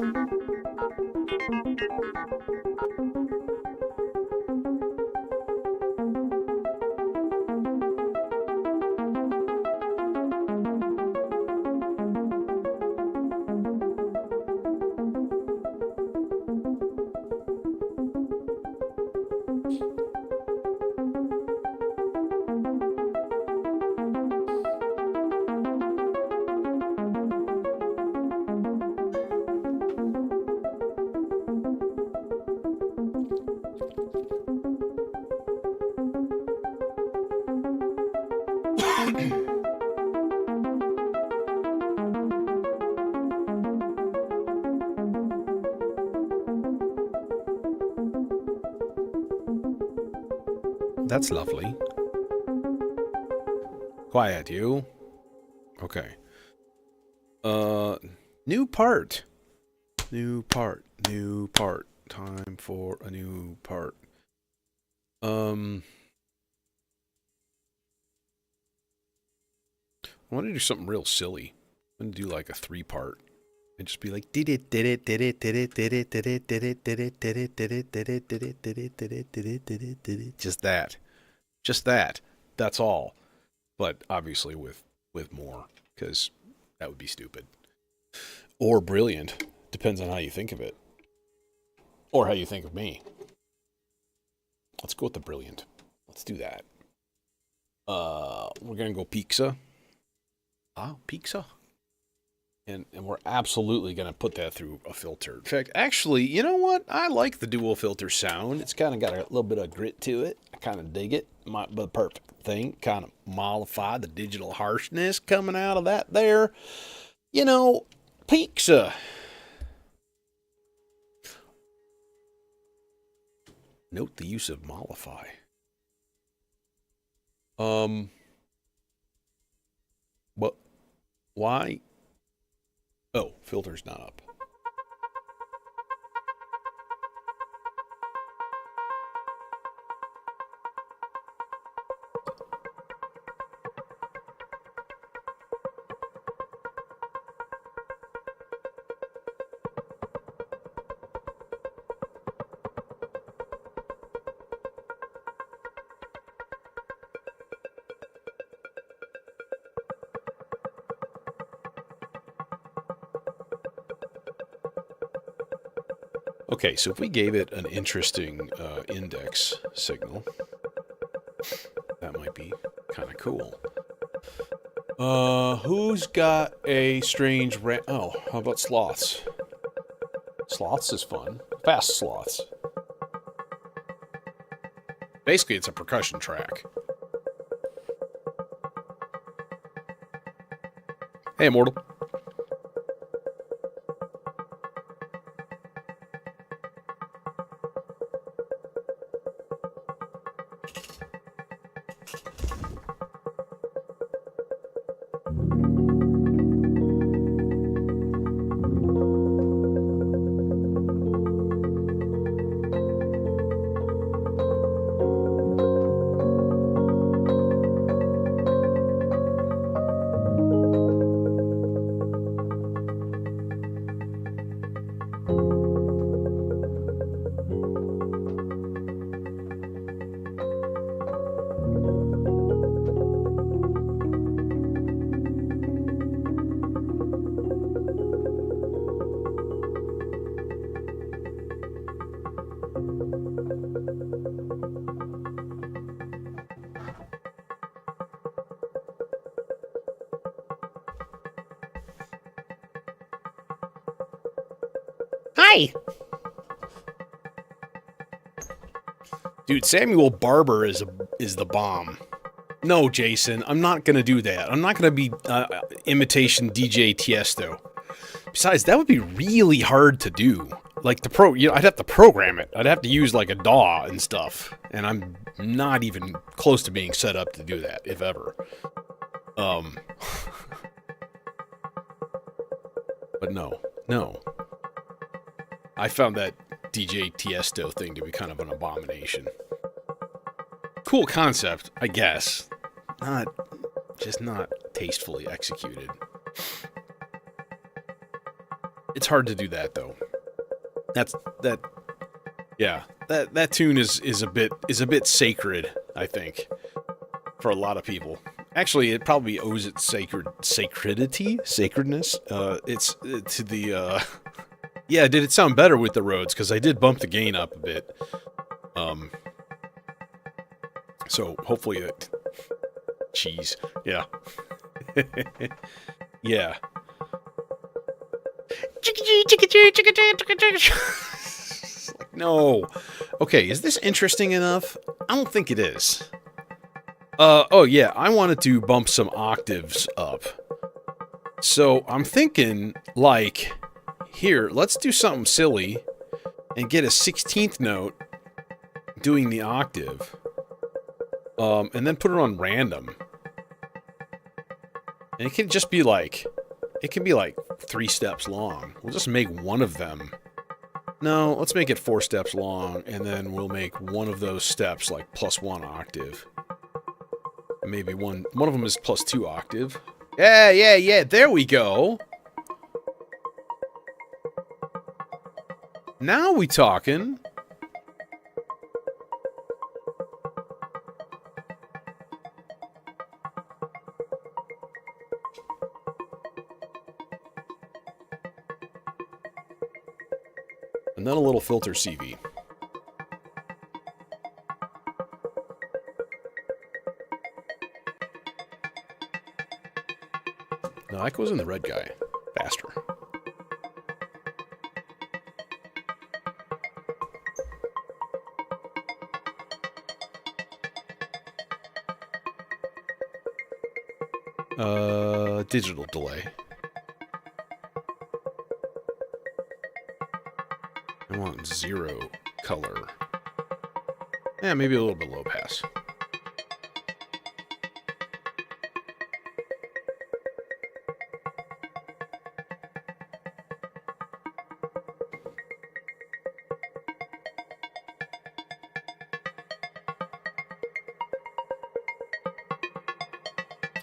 S1: That's lovely. Quiet, you. Okay. New part. New part. New part. Time for a new part. I want to do something real silly. I'm gonna do like a 3-part. And just be like did it did it did it did it did it did it did it did it did it did it did it did it did it did it did it did it did it just that. Just that. That's all. But obviously with more, because that would be stupid. Or brilliant. Depends on how you think of it. Or how you think of me. Let's go with the brilliant. Let's do that. We're gonna go pizza. Pizza. And we're absolutely going to put that through a filter. In fact, actually, you know what? I like the dual filter sound. It's kind of got a little bit of grit to it. I kind of dig it. Might be the perfect thing. Kind of mollify the digital harshness coming out of that there. You know, pizza. Note the use of mollify. What? Why? Oh, filter's not up. Okay, so if we gave it an interesting index signal, that might be kind of cool. Who's got a strange oh, how about sloths? Sloths is fun. Fast sloths. Basically, it's a percussion track. Hey, Immortal. Hi! Dude, Samuel Barber is the bomb. No, Jason, I'm not gonna do that. I'm not gonna be imitation DJ Tiesto. Besides, that would be really hard to do. Like I'd have to program it. I'd have to use like a DAW and stuff, and I'm not even close to being set up to do that, if ever. But no. I found that DJ Tiesto thing to be kind of an abomination. Cool concept, I guess. Just not tastefully executed. It's hard to do that though. That tune is a bit sacred, I think, for a lot of people. Actually, it probably owes its sacredness. It's to the yeah, did it sound better with the Rhodes? Because I did bump the gain up a bit. So hopefully it... Cheese. Yeah. Yeah. No. Okay, is this interesting enough? I don't think it is. Oh yeah, I wanted to bump some octaves up. So I'm thinking, like... Here, let's do something silly and get a 16th note doing the octave. And then put it on random. And it can just be like, it can be like 3 steps long. We'll just make one of them. No, let's make it 4 steps long, and then we'll make one of those steps like +1 octave. And maybe one of them is +2 octave. Yeah, there we go. Now we talking. And then a little filter CV. No, that goes in the red guy. Faster. Digital delay. I want 0 color. Yeah, maybe a little bit low pass.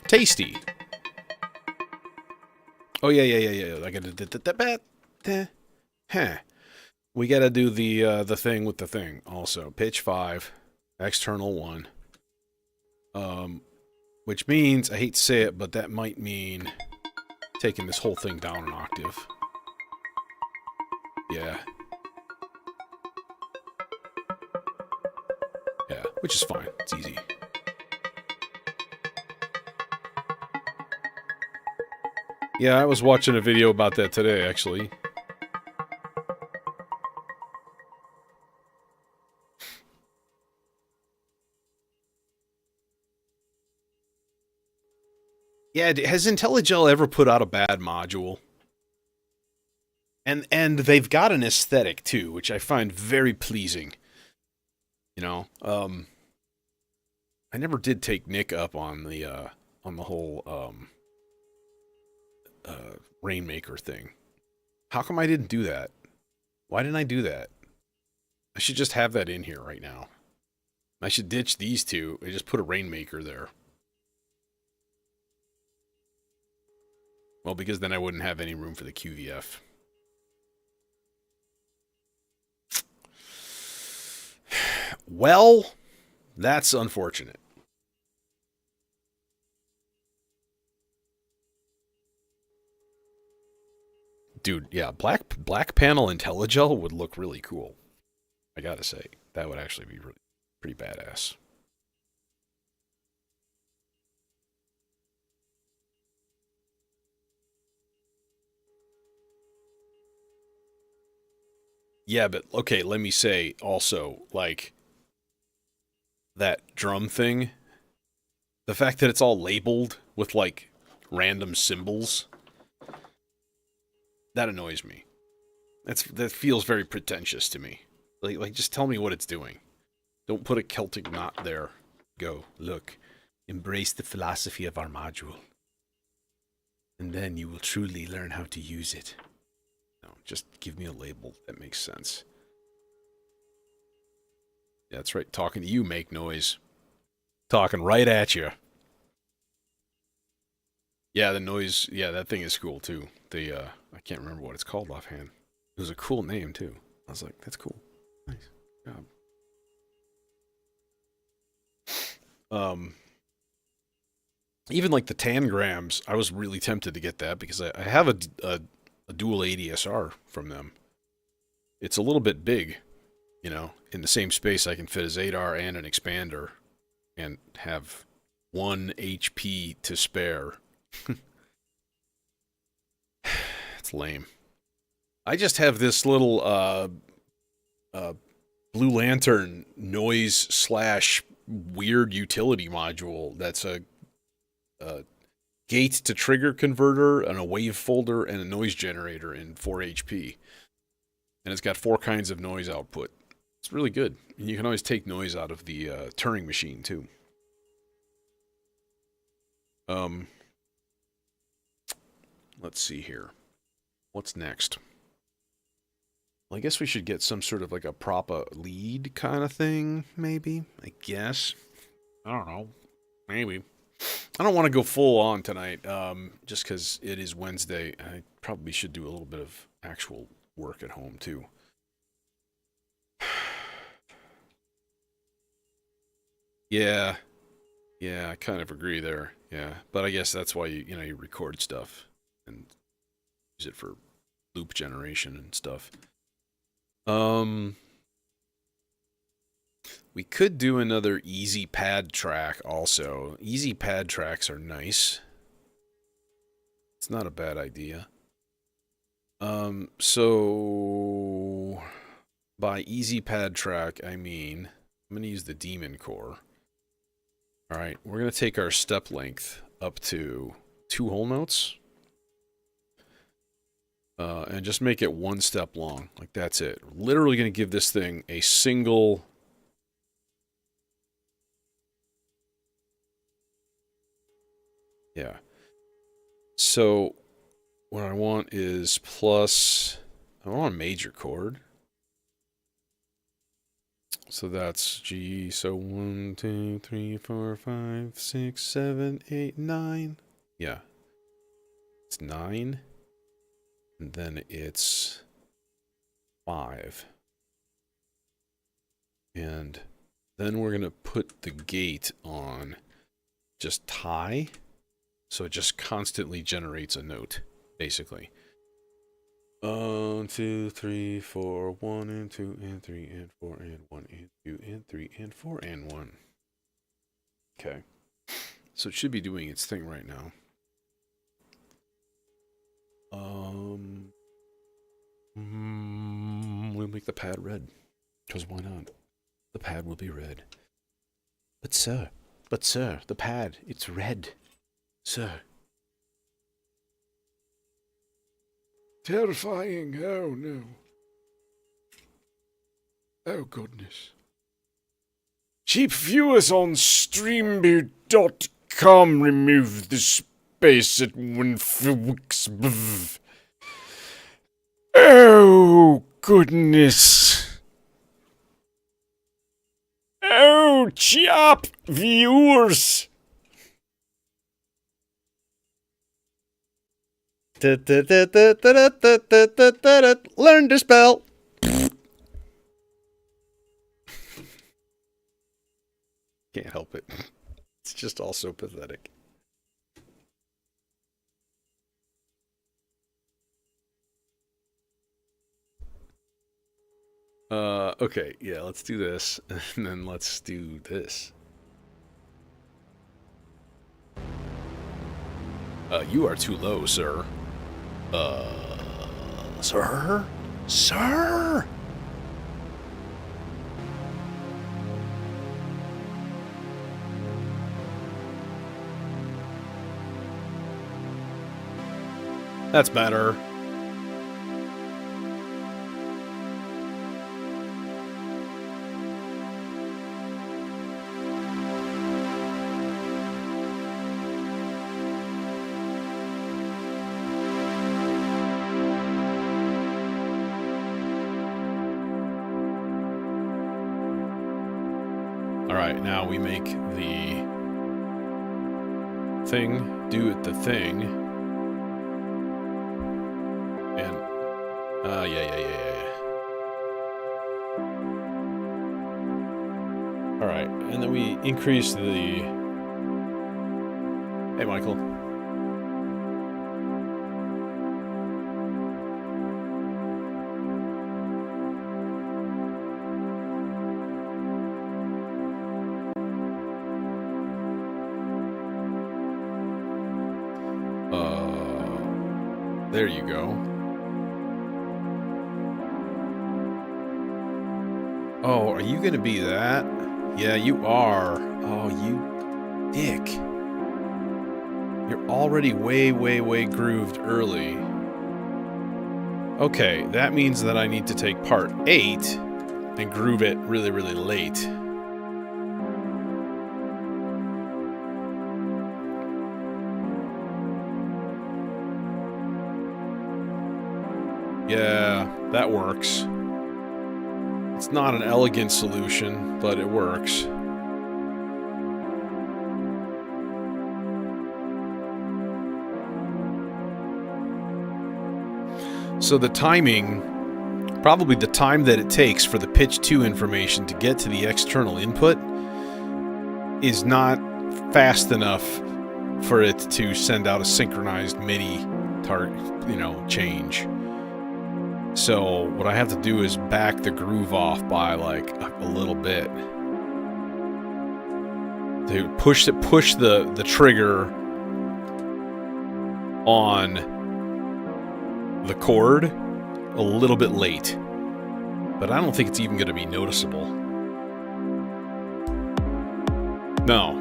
S1: Tasty. Oh yeah. I gotta huh. We gotta do the thing with the thing also. Pitch 5, external 1. Which means, I hate to say it, but that might mean taking this whole thing down an octave. Yeah. Yeah, which is fine. It's easy. Yeah, I was watching a video about that today, actually. Yeah, has IntelliGel ever put out a bad module? And they've got an aesthetic too, which I find very pleasing. You know, I never did take Nick up on the whole Rainmaker thing. How come I didn't do that? Why didn't I do that? I should just have that in here right now. I should ditch these two and just put a Rainmaker there. Well, because then I wouldn't have any room for the QVF. Well, that's unfortunate. Dude, yeah, black panel IntelliGel would look really cool. I gotta say, that would actually be really pretty badass. Yeah, but okay, let me say also, like, that drum thing, the fact that it's all labeled with, like, random symbols, that annoys me. That feels very pretentious to me. Like, just tell me what it's doing. Don't put a Celtic knot there. Go, look, embrace the philosophy of our module. And then you will truly learn how to use it. No, just give me a label that makes sense. Yeah, that's right. Talking to you, make noise. Talking right at you. Yeah, the noise. Yeah, that thing is cool too. I can't remember what it's called offhand. It was a cool name too. I was like, that's cool. Nice job. Even like the tangrams, I was really tempted to get that because I have a dual ADSR from them. It's a little bit big, you know. In the same space, I can fit a Zadar and an expander, and have 1 HP to spare. It's lame. I just have this little Blue Lantern noise slash weird utility module that's a gate to trigger converter and a wave folder and a noise generator in 4 HP. And it's got 4 kinds of noise output. It's really good. And you can always take noise out of the Turing machine too. Let's see here. What's next? Well, I guess we should get some sort of like a proper lead kind of thing, maybe. I guess. I don't know. Maybe. I don't want to go full on tonight, just because it is Wednesday. I probably should do a little bit of actual work at home, too. Yeah. Yeah, I kind of agree there. Yeah. But I guess that's why you record stuff and use it for loop generation and stuff. We could do another easy pad track also. Easy pad tracks are nice. It's not a bad idea. So by easy pad track, I mean, I'm going to use the Demon Core. All right, we're going to take our step length up to 2 whole notes. And just make it 1 step long. Like, that's it. We're literally going to give this thing a single Yeah. So what I want is plus, I want a major chord. So that's G, so 1, 2, 3, 4, 5, 6, 7, 8, 9. Yeah. It's 9. And then it's 5. And then we're going to put the gate on just tie. So it just constantly generates a note, basically. 1, 2, 3, 4, 1 and 2 and 3 and 4 and 1 and 2 and 3 and 4 and 1. Okay. So it should be doing its thing right now. We'll make the pad red. Because why not? The pad will be red. But sir, the pad, it's red. Sir. Terrifying, oh no. Oh goodness. Cheap viewers on streamview.com remove the space at 1 wix. Oh goodness. Oh, cheap viewers. Learn to spell. Can't help it. It's just all so pathetic. Okay, yeah, let's do this, and then let's do this. You are too low, sir. Sir? Sir? That's better. Alright, now we make the thing do it the thing. And, yeah. Alright, and then we increase the... Hey, Michael. There you go. Oh, are you gonna be that? Yeah, you are. Oh, you dick. You're already way grooved early. Okay, that means that I need to take part 8 and groove it really late. Yeah, that works. It's not an elegant solution, but it works. So the timing, probably the time that it takes for the pitch 2 information to get to the external input is not fast enough for it to send out a synchronized MIDI change. So what I have to do is back the groove off by like a little bit to push the trigger on the chord a little bit late, but I don't think it's even going to be noticeable. No.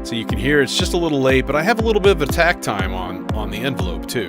S1: So you can hear it's just a little late, but I have a little bit of attack time on the envelope too.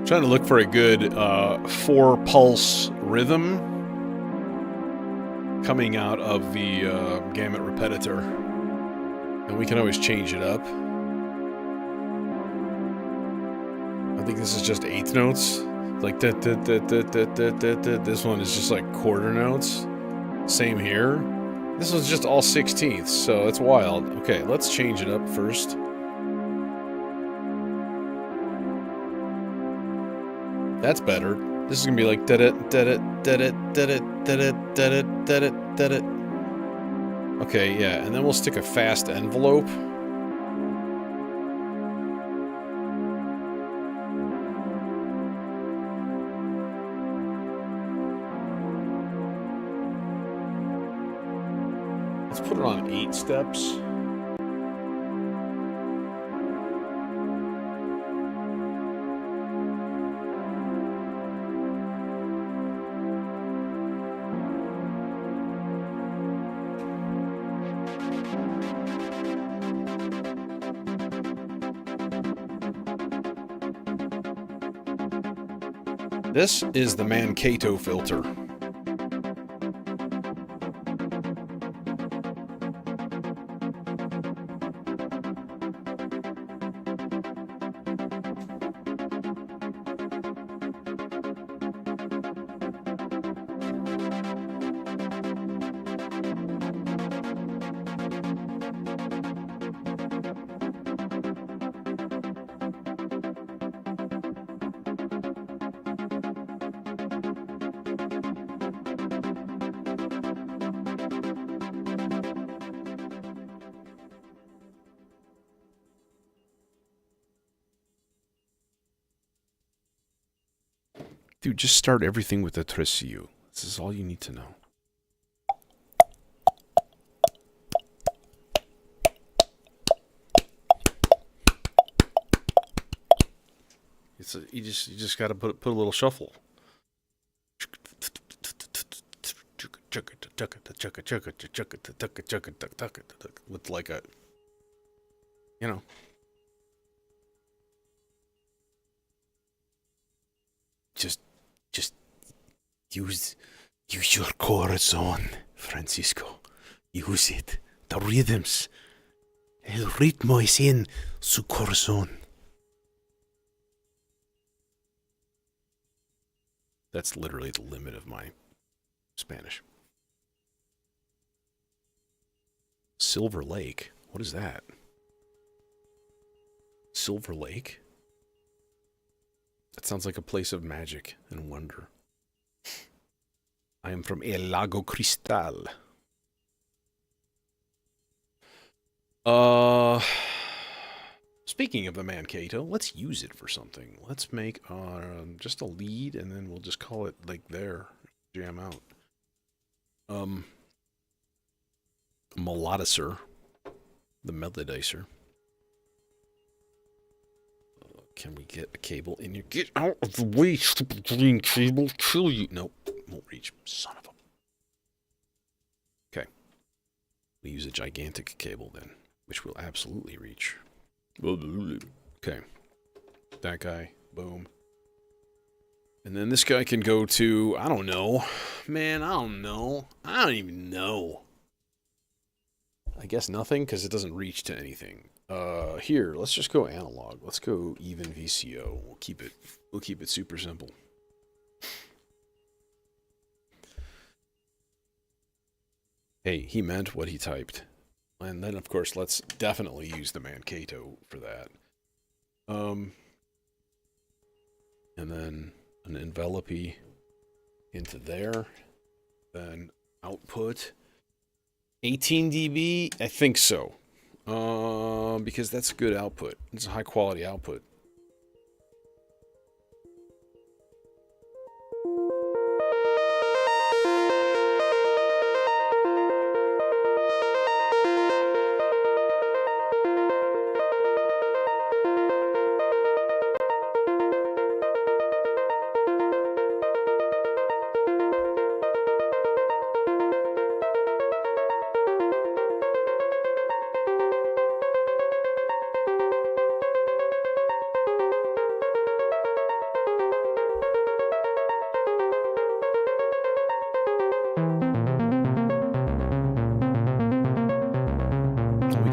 S1: Trying to look for a good 4-pulse rhythm coming out of the gamut repetitor. And we can always change it up. I think this is just eighth notes. Like this one is just like quarter notes. Same here. This one's just all 16ths, so it's wild. Okay, let's change it up first. That's better. This is gonna be like Okay, yeah, and then we'll stick a fast envelope. Let's put it on 8 steps. This is the Mankato filter. Dude, just start everything with a tresillo. This is all you need to know. You just got to put a little shuffle. With like a, you know. Just use your corazón, Francisco. Use it. The rhythms. El ritmo es en su corazón. That's literally the limit of my Spanish. Silver Lake? What is that? Silver Lake? That sounds like a place of magic and wonder. I am from El Lago Cristal. Speaking of the Mankato, let's use it for something. Let's make just a lead, and then we'll just call it like there. Jam out. Melodicer. The melodizer. Can we get a cable in here? Get out of the way, stupid green cable. Kill you. Nope. Won't reach. Son of a... Okay. We use a gigantic cable then, which will absolutely reach. Okay. That guy. Boom. And then this guy can go to... I don't know. Man, I don't know. I don't even know. I guess nothing, because it doesn't reach to anything. Here, let's just go analog. Let's go even VCO. We'll keep it super simple. Hey, he meant what he typed. And then, of course, let's definitely use the Mankato for that. And then an envelopey into there. Then output. 18 dB? I think so. Because that's good output. It's a high quality output.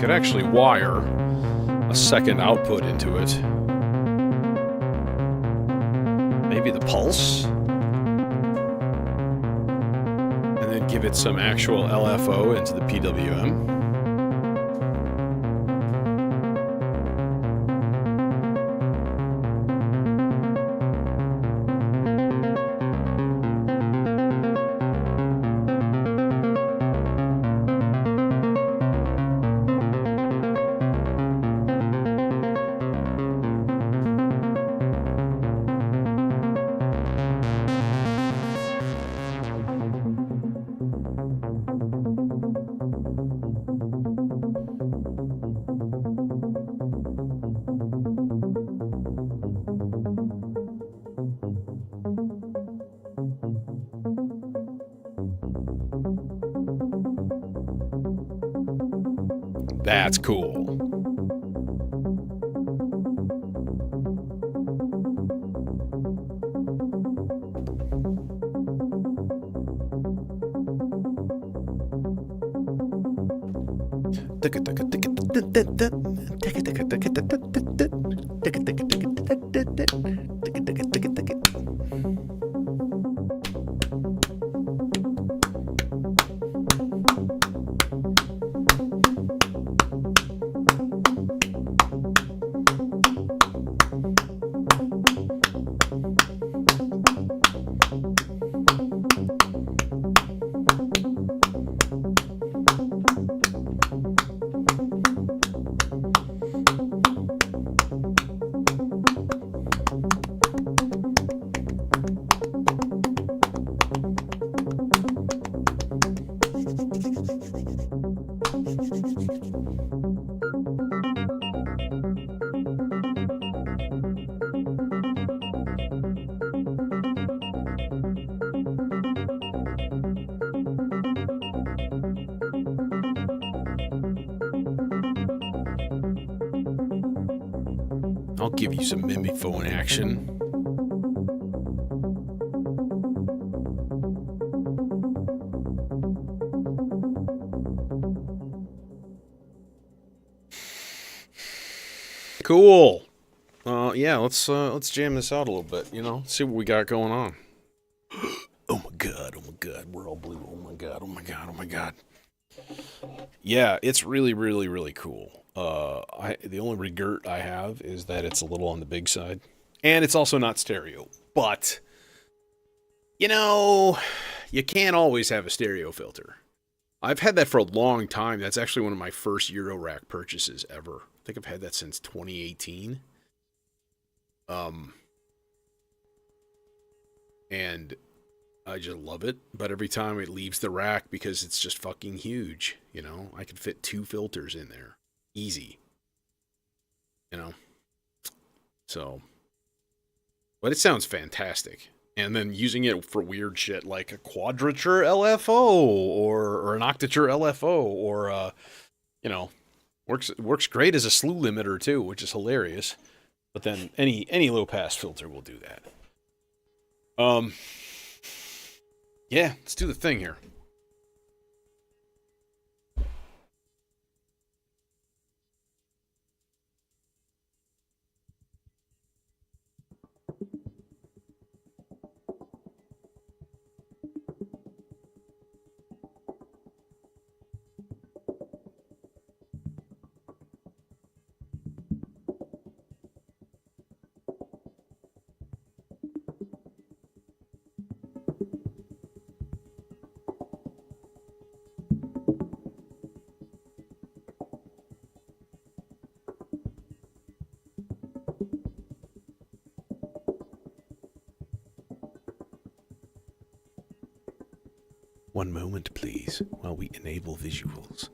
S1: could actually wire a second output into it. Maybe the pulse? And then give it some actual LFO into the PWM. That's cool. I'll give you some mimiphone action. Cool. Yeah, let's jam this out a little bit, you know, see what we got going on. Oh my god, we're all blue. Oh my god. Yeah, it's really cool. The only regret I have is that it's a little on the big side. And it's also not stereo. But, you know, you can't always have a stereo filter. I've had that for a long time. That's actually one of my first Eurorack purchases ever. I think I've had that since 2018. And I just love it. But every time it leaves the rack, because it's just fucking huge, you know, I could fit 2 filters in there. Easy. You know? So, but it sounds fantastic. And then using it for weird shit like a quadrature LFO or an octature LFO or, you know, works great as a slew limiter too, which is hilarious. But then any low pass filter will do that. Yeah, let's do the thing here. One moment, please, while we enable visuals.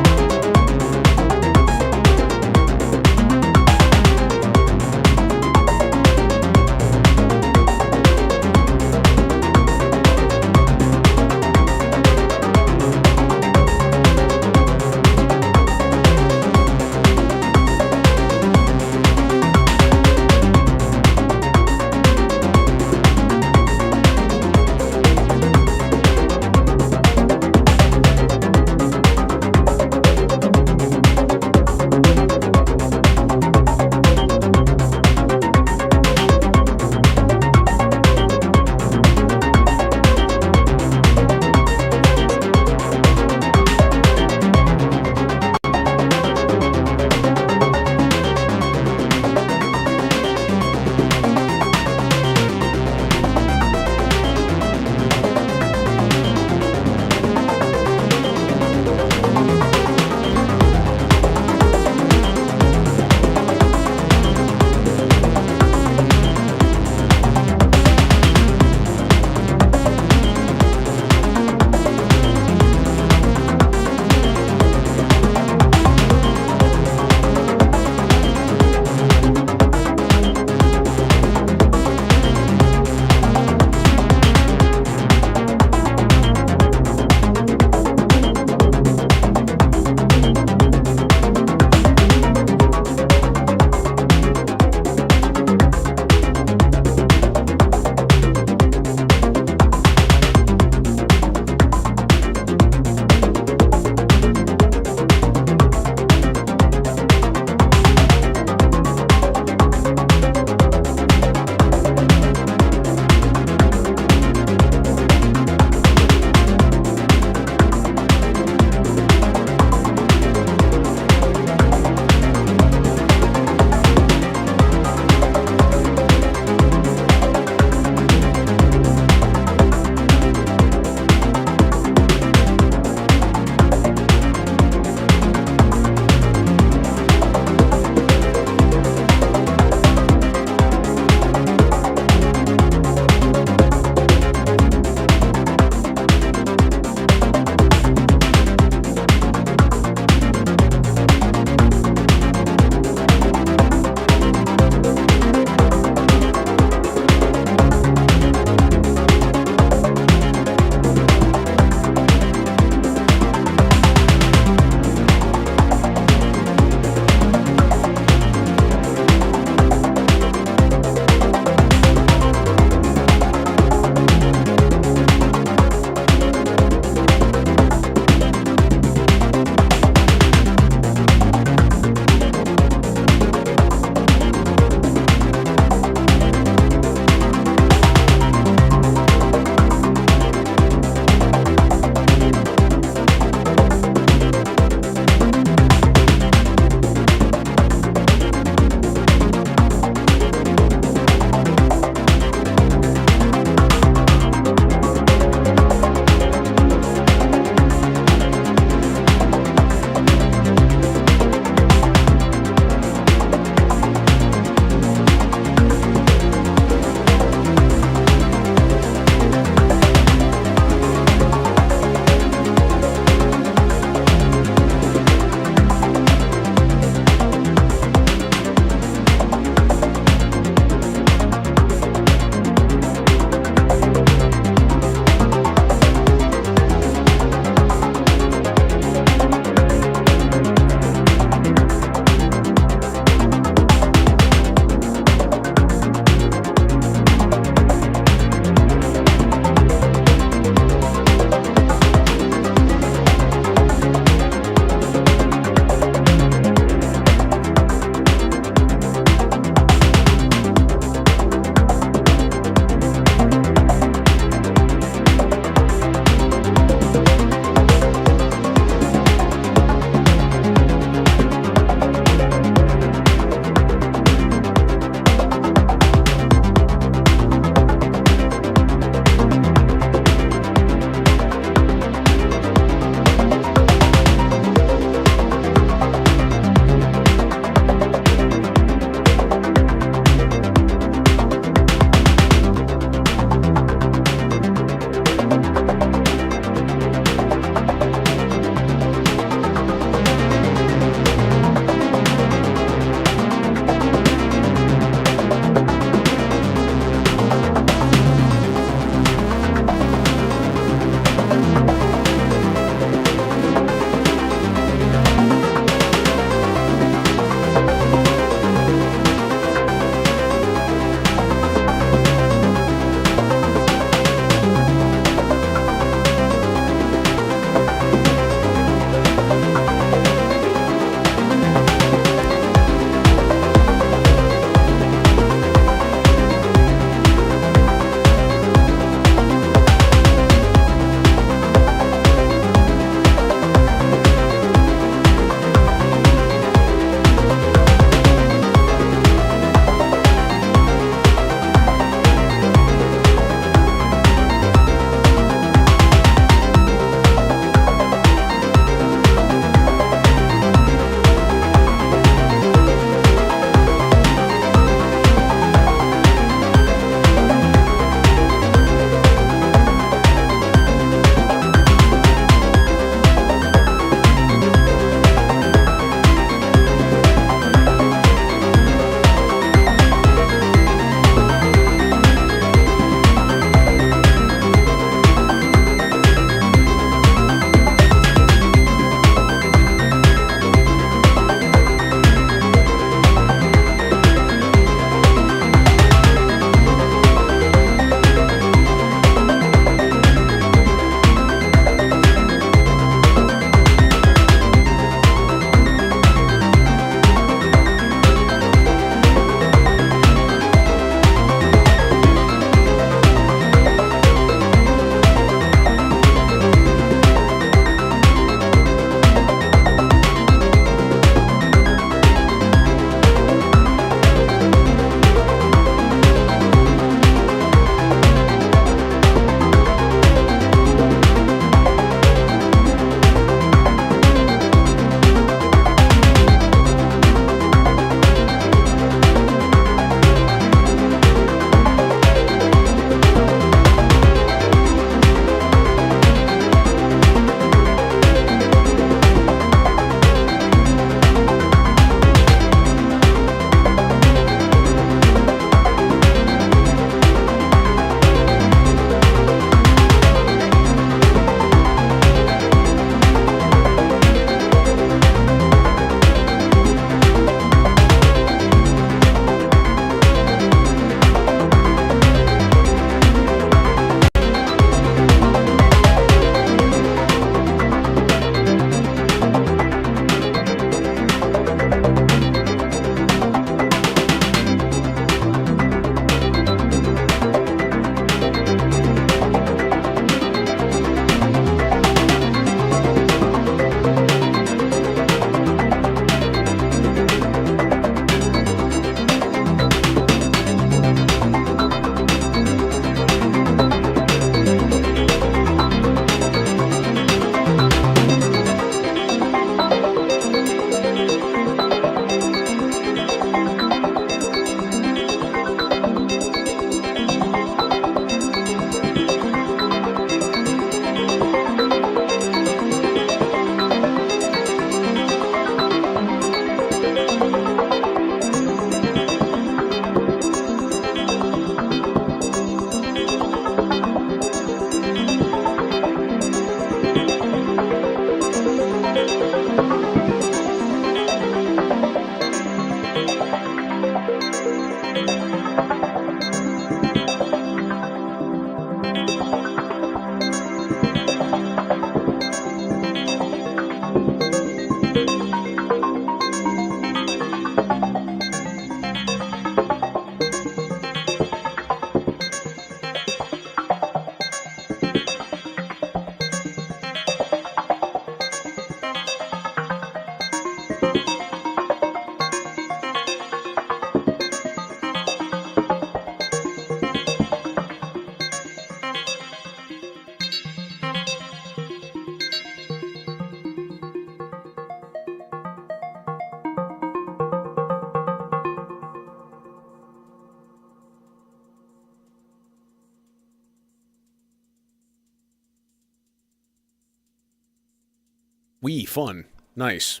S1: Fun. Nice.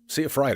S1: See you Friday.